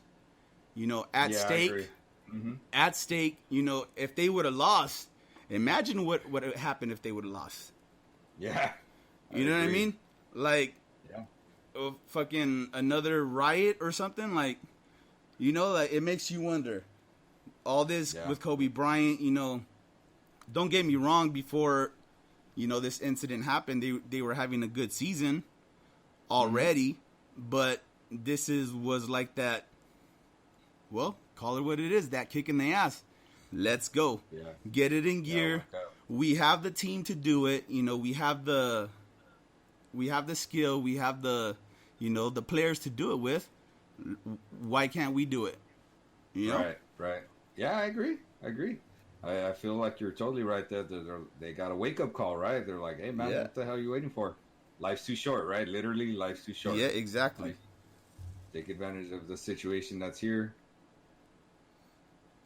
at stake. Mm-hmm. At stake, if they would have lost, imagine what would have happened if they would have lost. Yeah. You know what I mean? Like, fucking another riot or something. Like, like, it makes you wonder. All this with Kobe Bryant, don't get me wrong, before, this incident happened, they were having a good season already, but this was like that, well, call it what it is, that kick in the ass. Let's go. Yeah. Get it in gear. We have the team to do it. We have the skill. We have the players to do it with. Why can't we do it? Right. Yeah, I agree. I feel like you're totally right there. They got a wake-up call, right? They're like, hey, man, what the hell are you waiting for? Life's too short, right? Literally, life's too short. Yeah, exactly. Take advantage of the situation that's here.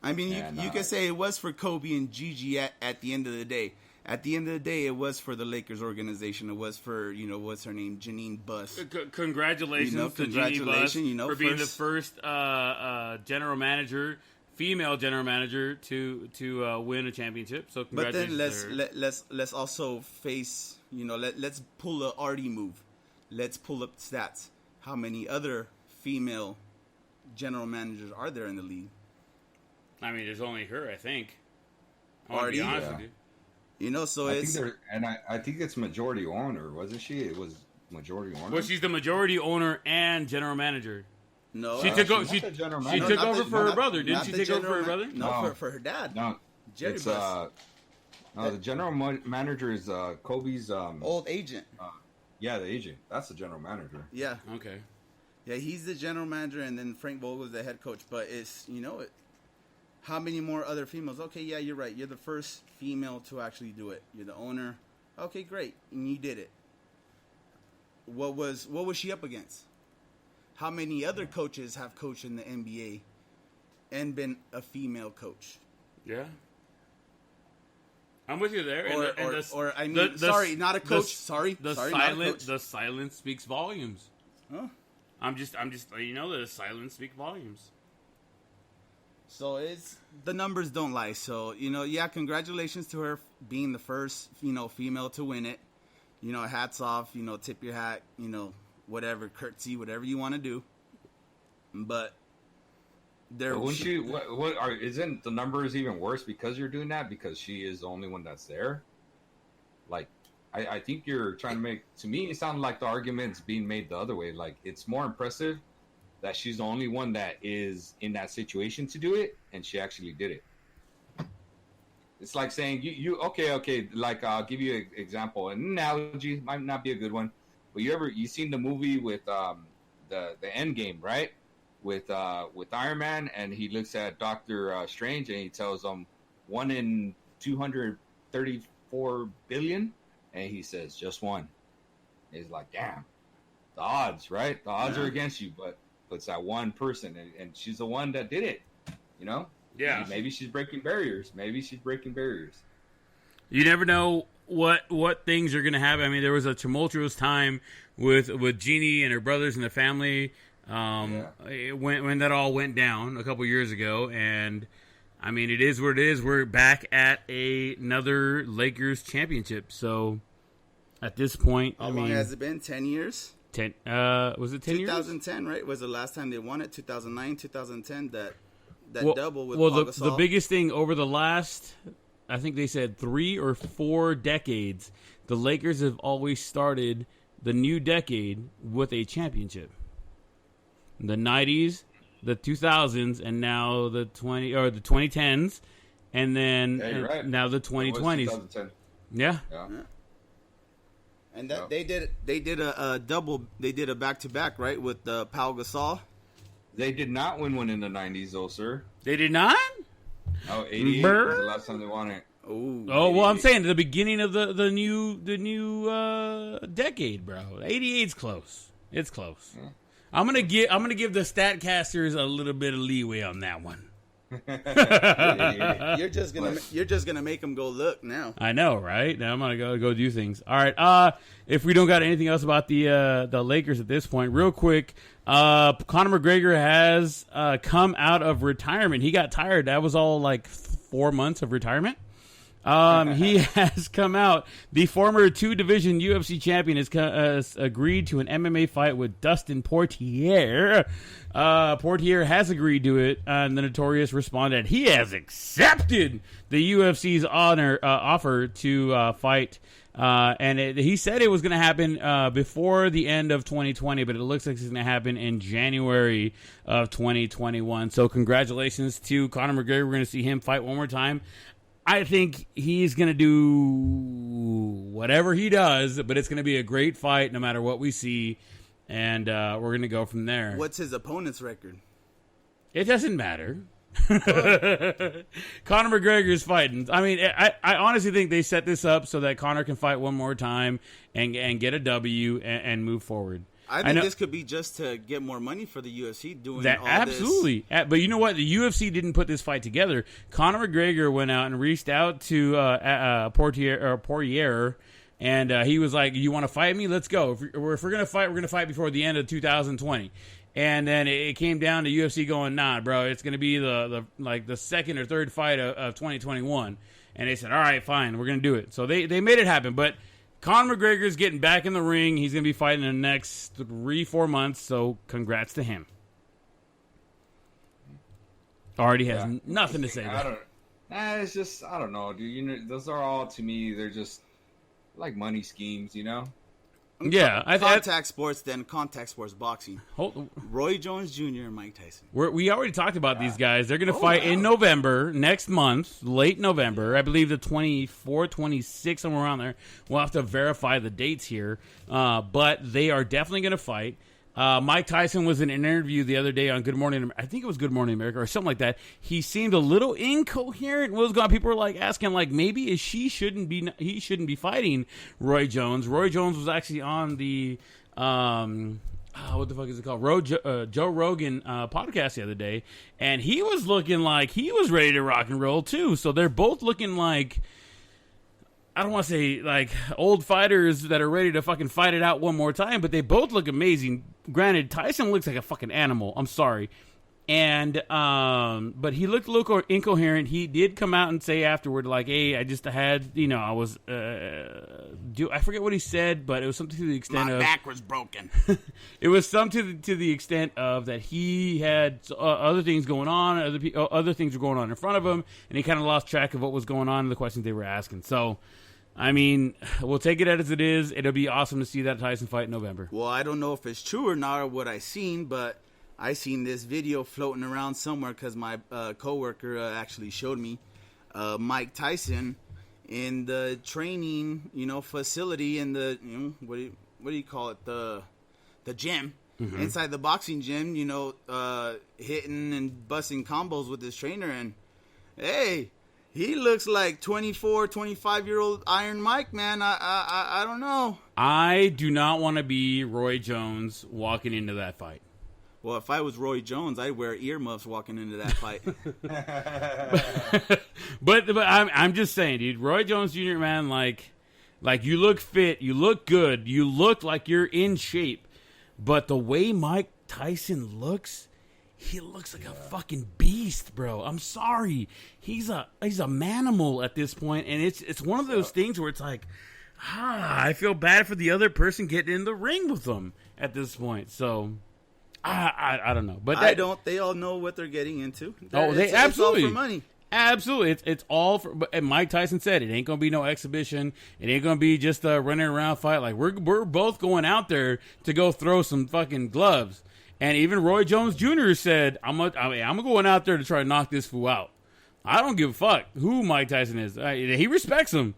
I mean, And, you can say it was for Kobe and Gigi at the end of the day. At the end of the day, it was for the Lakers organization. It was for, what's her name, Janine Buss. Congratulations to Jeannie Buss for being the first general manager, female general manager to win a championship. So But congratulations. then let's also face, let's pull a Artie move. Let's pull up stats. How many other female general managers are there in the league? I mean, there's only her, I think. I want to be Artie? honest Yeah. with you. So I it's think I think it's majority owner, wasn't she? It was majority owner. Well, she's the majority owner and general manager. no. She took over. she's not the general She manager. took not over the- for her not- brother, didn't not she? the Take over for her general brother? No, No. for her dad. No, Jerry it's Buss. no. The general manager is Kobe's. Old agent. Yeah, the agent. That's the general manager. Yeah. Okay. Yeah, he's the general manager, and then Frank Vogel's the head coach. But it's, how many more other females? Okay, yeah, you're right. You're the first female to actually do it. You're the owner. Okay, great, and you did it. What was she up against? How many other coaches have coached in the NBA and been a female coach? Yeah. I'm with you there. Sorry, not a coach. Sorry, not a coach. The silence speaks volumes. Huh? I'm just letting you know that the silence speaks volumes. So it's the numbers don't lie. So congratulations to her being the first female to win it. Hats off. Tip your hat. Whatever, curtsy, whatever you want to do. But there, But wouldn't you? Isn't the numbers even worse because you're doing that? Because she is the only one that's there. Like, I think you're trying to make. To me, it sounded like the argument's being made the other way. Like, it's more impressive that she's the only one that is in that situation to do it, and she actually did it. It's like saying you okay. Like, I'll give you an example. An analogy might not be a good one, but you seen the movie with the End Game, right? With Iron Man, and he looks at Doctor Strange, and he tells him 1 in 234 billion, and he says just one. And he's like, damn, the odds, right? The odds are against you, but it's that one person, and she's the one that did it. Yeah. Maybe she's breaking barriers. You never know what things are going to happen. I mean, there was a tumultuous time with Jeannie and her brothers and the family when that all went down a couple years ago. And, I mean, it is what it is. We're back at another Lakers championship. So, at this point, how long has it been? 10 years? Was it 10 years? 2010, right? Was the last time they won it? 2009, 2010, that double with Paul Pau the Gasol? biggest thing over the last, I think they said 3 or 4 decades, the Lakers have always started the new decade with a championship. The 90s, the 2000s, and now the 2010s, and then you're right. now the 2020s. 2010. Yeah. And that they did a double. They did a back-to-back, right, with Pau Gasol. They did not win one in the 90s, though, sir. They did not? Oh, 88 was the last time they won it. Oh, well, I'm saying the beginning of the new decade, bro. 88's close. It's close. Yeah. I'm gonna give the Statcasters a little bit of leeway on that one. You're just gonna make them go look now. I know, right? Now I'm gonna go do things. All right. If we don't got anything else about the Lakers at this point, real quick, Conor McGregor has come out of retirement. He got tired. That was all like 4 months of retirement. He has come out. The former 2-division UFC champion has agreed to an MMA fight with Dustin Poirier. Poirier has agreed to it, and the Notorious responded, he has accepted the UFC's offer to fight. He said it was going to happen before the end of 2020, but it looks like it's going to happen in January of 2021. So congratulations to Conor McGregor. We're going to see him fight one more time. I think he's going to do whatever he does, but it's going to be a great fight no matter what we see, and we're going to go from there. What's his opponent's record? It doesn't matter. Conor McGregor is fighting. I mean, I honestly think they set this up so that Conor can fight one more time and get a W and move forward. I think this could be just to get more money for the UFC doing that. All absolutely. this. But you know what? The UFC didn't put this fight together. Conor McGregor went out and reached out to Poirier, and he was like, "You want to fight me? Let's go. If we're gonna fight, we're gonna fight before the end of 2020." And then it came down to UFC going, "Nah, bro, it's gonna be the second or third fight of 2021." And they said, "All right, fine, we're gonna do it." So they made it happen, but. Conor McGregor's getting back in the ring. He's going to be fighting in the next 3-4 months, so congrats to him. Already has nothing to say. It's just, I don't know, dude. You know, those are all, to me, they're just like money schemes, you know? Yeah. Contact sports, then contact sports boxing. Roy Jones Jr. and Mike Tyson. We already talked about these guys. They're going to fight in November, next month, late November. I believe the 24th, 26th, somewhere around there. We'll have to verify the dates here. But they are definitely going to fight. Mike Tyson was in an interview the other day on Good Morning, I think it was Good Morning America or something like that. He seemed a little incoherent. What was going on? People were like asking, like, maybe he shouldn't be fighting Roy Jones. Roy Jones was actually on the what the fuck is it called? Joe Rogan podcast the other day, and he was looking like he was ready to rock and roll too. So they're both looking like, I don't want to say like old fighters that are ready to fucking fight it out one more time, but they both look amazing. Granted, Tyson looks like a fucking animal. I'm sorry. And, but he looked a little incoherent. He did come out and say afterward, like, hey, I just had, I was, I forget what he said, but it was something to the extent of. My back was broken. It was something to the extent of that he had other things going on, other things were going on in front of him, and he kind of lost track of what was going on and the questions they were asking. So, I mean, we'll take it as it is. It'll be awesome to see that Tyson fight in November. Well, I don't know if it's true or not or what I seen, but I seen this video floating around somewhere because my coworker actually showed me Mike Tyson in the training, facility in the what do you call it, the gym, inside the boxing gym, hitting and busting combos with his trainer, and hey, he looks like 24, 25-year-old Iron Mike, man. I don't know. I do not want to be Roy Jones walking into that fight. Well, if I was Roy Jones, I'd wear earmuffs walking into that fight. but I'm just saying, dude. Roy Jones Jr., man, like you look fit, you look good, you look like you're in shape. But the way Mike Tyson looks, he looks like a fucking beast, bro. I'm sorry, he's a manimal at this point, and it's one of those things where it's like, I feel bad for the other person getting in the ring with them at this point. So. I don't know, but I don't. They all know what they're getting into. Absolutely, it's all for money. Absolutely, it's all for. And Mike Tyson said it ain't gonna be no exhibition. It ain't gonna be just a running around fight. Like we're both going out there to go throw some fucking gloves. And even Roy Jones Jr. said, I'm going out there to try to knock this fool out. I don't give a fuck who Mike Tyson is. He respects him,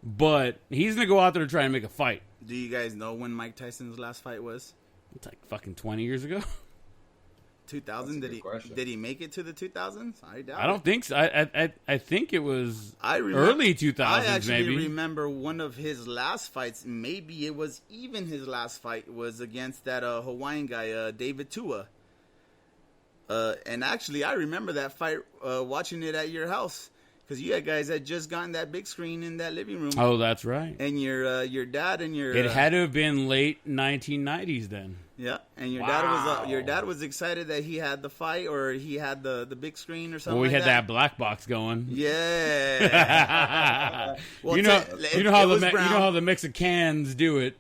but he's gonna go out there to try and make a fight. Do you guys know when Mike Tyson's last fight was? It's like fucking 20 years ago. 2000? Did he make it to the 2000s? I doubt. I don't think so. I think it was early 2000s. I actually maybe. remember one of his last fights. Maybe it was even his last fight was against that Hawaiian guy, David Tua. And actually, I remember that fight watching it at your house. Because you guys had just gotten that big screen in that living room. Oh, that's right. And your dad and your it had to have been late 1990s then. Yeah, and your dad was excited that he had the fight or he had the big screen or something. Well, we had that that black box going. Yeah. Well, you know how the Mexicans do it.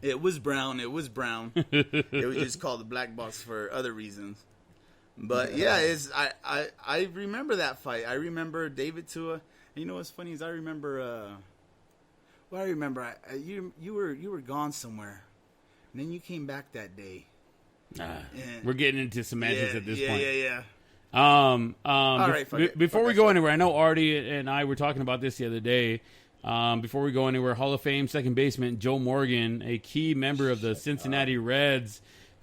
It was brown. It was just called the black box for other reasons. But I remember that fight. I remember David Tua. And you know what's funny is I remember. You were gone somewhere, and then you came back that day. We're getting into semantics at this point. Yeah. All right. Before we go anywhere, I know Artie and I were talking about this the other day. Before we go anywhere, Hall of Fame second baseman Joe Morgan, a key member of the Cincinnati Reds,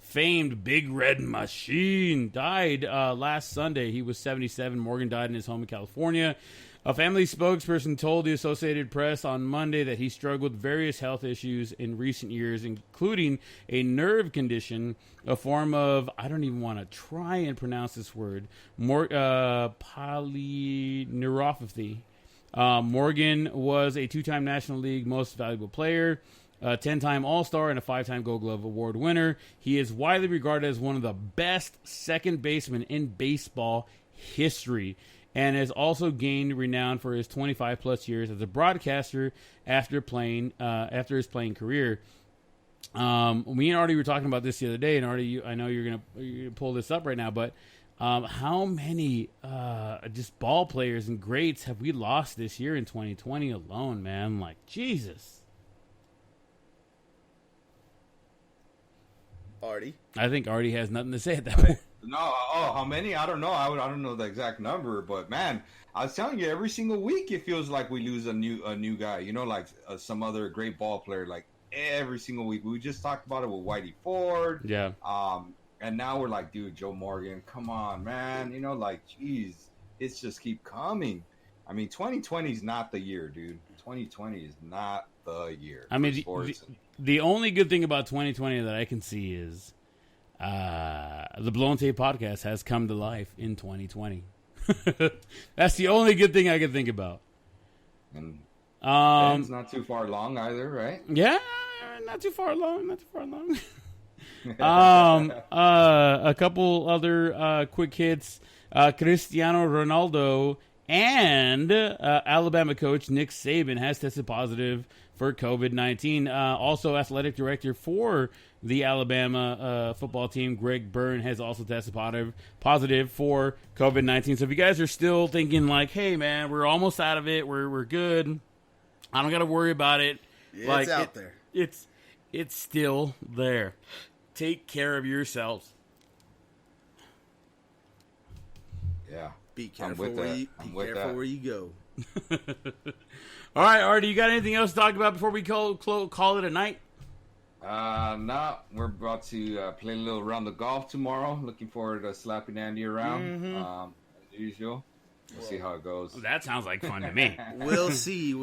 famed Big Red Machine, died last Sunday. He was 77. Morgan died in his home in California. A family spokesperson told the Associated Press on Monday that he struggled with various health issues in recent years, including a nerve condition, a form of, I don't even want to try and pronounce this word, polyneuropathy. Morgan was a 2-time National League Most Valuable Player, a 10-time All-Star, and a 5-time Gold Glove Award winner. He is widely regarded as one of the best second basemen in baseball history, and has also gained renown for his 25-plus years as a broadcaster after his playing career. Me and Artie were talking about this the other day, and Artie, I know you're gonna pull this up right now, but how many just ball players and greats have we lost this year in 2020 alone, man? Like, Jesus. Artie? I think Artie has nothing to say at that point. No, how many? I don't know. I don't know the exact number, but man, I was telling you, every single week it feels like we lose a new guy. You know, like some other great ball player. Like every single week, we just talked about it with Whitey Ford. Yeah. And now we're like, dude, Joe Morgan, come on, man. You know, like, geez, it's just keep coming. I mean, 2020 is not the year, dude. 2020 is not the year. I mean, the only good thing about 2020 that I can see is the Blown Tape podcast has come to life in 2020. That's the only good thing I can think about. And it's not too far along either, right? Yeah, not too far along. A couple other quick hits. Cristiano Ronaldo and Alabama coach Nick Saban has tested positive for COVID-19. Also, athletic director for the Alabama football team, Greg Byrne, has also tested positive for COVID-19. So if you guys are still thinking like, hey, man, we're almost out of it, we're good, I don't got to worry about it. Yeah, like, it's out there. It's still there. Take care of yourselves. Yeah. Be careful where you go. All right, Artie, you got anything else to talk about before we call it a night? No, we're about to play a little round of golf tomorrow. Looking forward to slapping Andy around, as usual. We'll see how it goes. That sounds like fun to me. We'll see.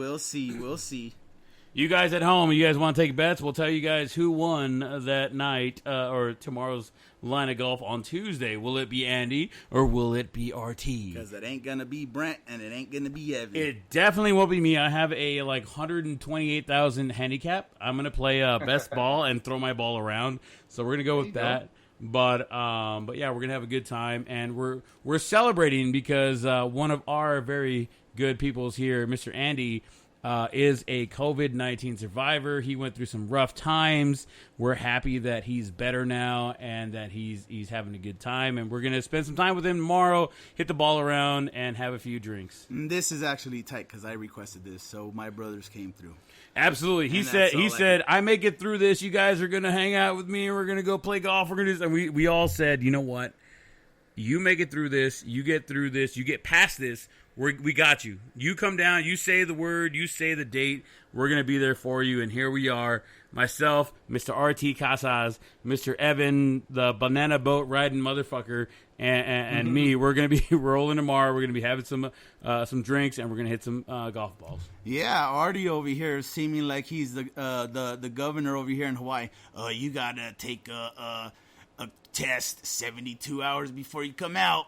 You guys at home, you guys want to take bets? We'll tell you guys who won that night or tomorrow's line of golf on Tuesday. Will it be Andy or will it be RT? Because it ain't going to be Brent and it ain't going to be Evan. It definitely won't be me. I have a 128,000 handicap. I'm going to play best ball and throw my ball around. So we're going to go with that. But yeah, we're going to have a good time. And we're celebrating because one of our very good peoples here, Mr. Andy, is a COVID-19 survivor. He went through some rough times. We're happy that he's better now and that he's having a good time. And we're going to spend some time with him tomorrow, hit the ball around, and have a few drinks. This is actually tight because I requested this, so my brothers came through. Absolutely. He said, I make it through this. You guys are going to hang out with me and we're going to go play golf. We're going to do this. And we all said, you know what? You make it through this. You get through this. You get past this. We got you. You come down. You say the word. You say the date. We're going to be there for you. And here we are. Myself, Mr. RT Casas, Mr. Evan, the banana boat riding motherfucker, and me. We're going to be rolling tomorrow. We're going to be having some drinks, and we're going to hit some golf balls. Yeah, Artie over here is seeming like he's the governor over here in Hawaii. You got to take a test 72 hours before you come out.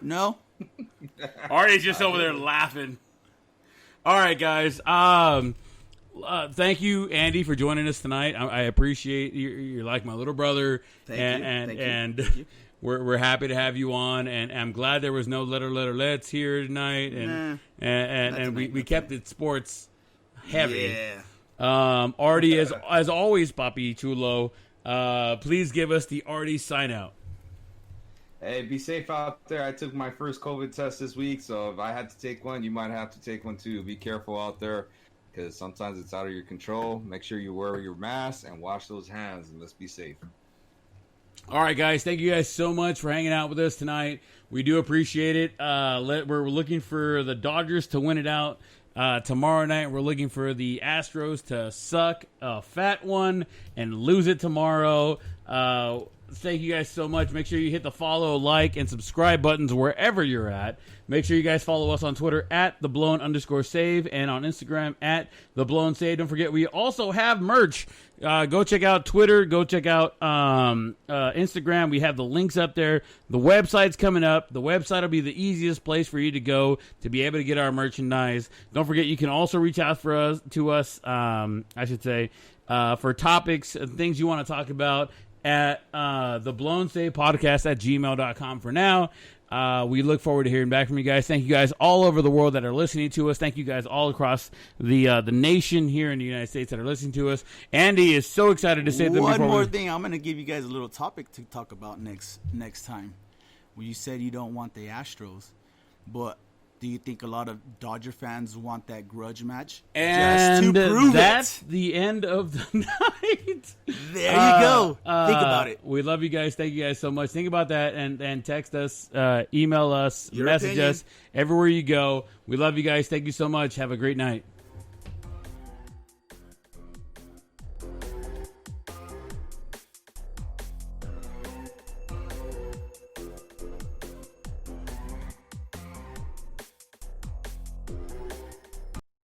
No? Artie's just over there laughing. All right, guys. Thank you, Andy, for joining us tonight. I appreciate you. You're like my little brother. Thank you. We're happy to have you on, and I'm glad there was no let's here tonight, and we kept it sports heavy. Yeah. Artie, as always, Papi Chulo, please give us the Artie sign out. Hey, be safe out there. I took my first COVID test this week, so if I had to take one, you might have to take one too. Be careful out there because sometimes it's out of your control. Make sure you wear your mask and wash those hands, and let's be safe. All right, guys. Thank you guys so much for hanging out with us tonight. We do appreciate it. We're looking for the Dodgers to win it out Tomorrow night, we're looking for the Astros to suck a fat one and lose it tomorrow. Thank you guys so much. Make sure you hit the follow, like, and subscribe buttons wherever you're at. Make sure you guys follow us on Twitter at @theblown_save and on Instagram at @theblown_save. Don't forget, we also have merch. Go check out Twitter. Go check out Instagram. We have the links up there. The website's coming up. The website will be the easiest place for you to go to be able to get our merchandise. Don't forget, you can also reach out to us, for topics and things you want to talk about at theblownSavePodcast@gmail.com for now. We look forward to hearing back from you guys. Thank you guys all over the world that are listening to us. Thank you guys all across the nation here in the United States that are listening to us. Andy is so excited to say that. One more thing, I'm going to give you guys a little topic to talk about next time. Well, you said you don't want the Astros, but do you think a lot of Dodger fans want that grudge match? And just to prove that's the end of the night. There you go. Think about it. We love you guys. Thank you guys so much. Think about that and text us, email us, message us everywhere you go. We love you guys. Thank you so much. Have a great night.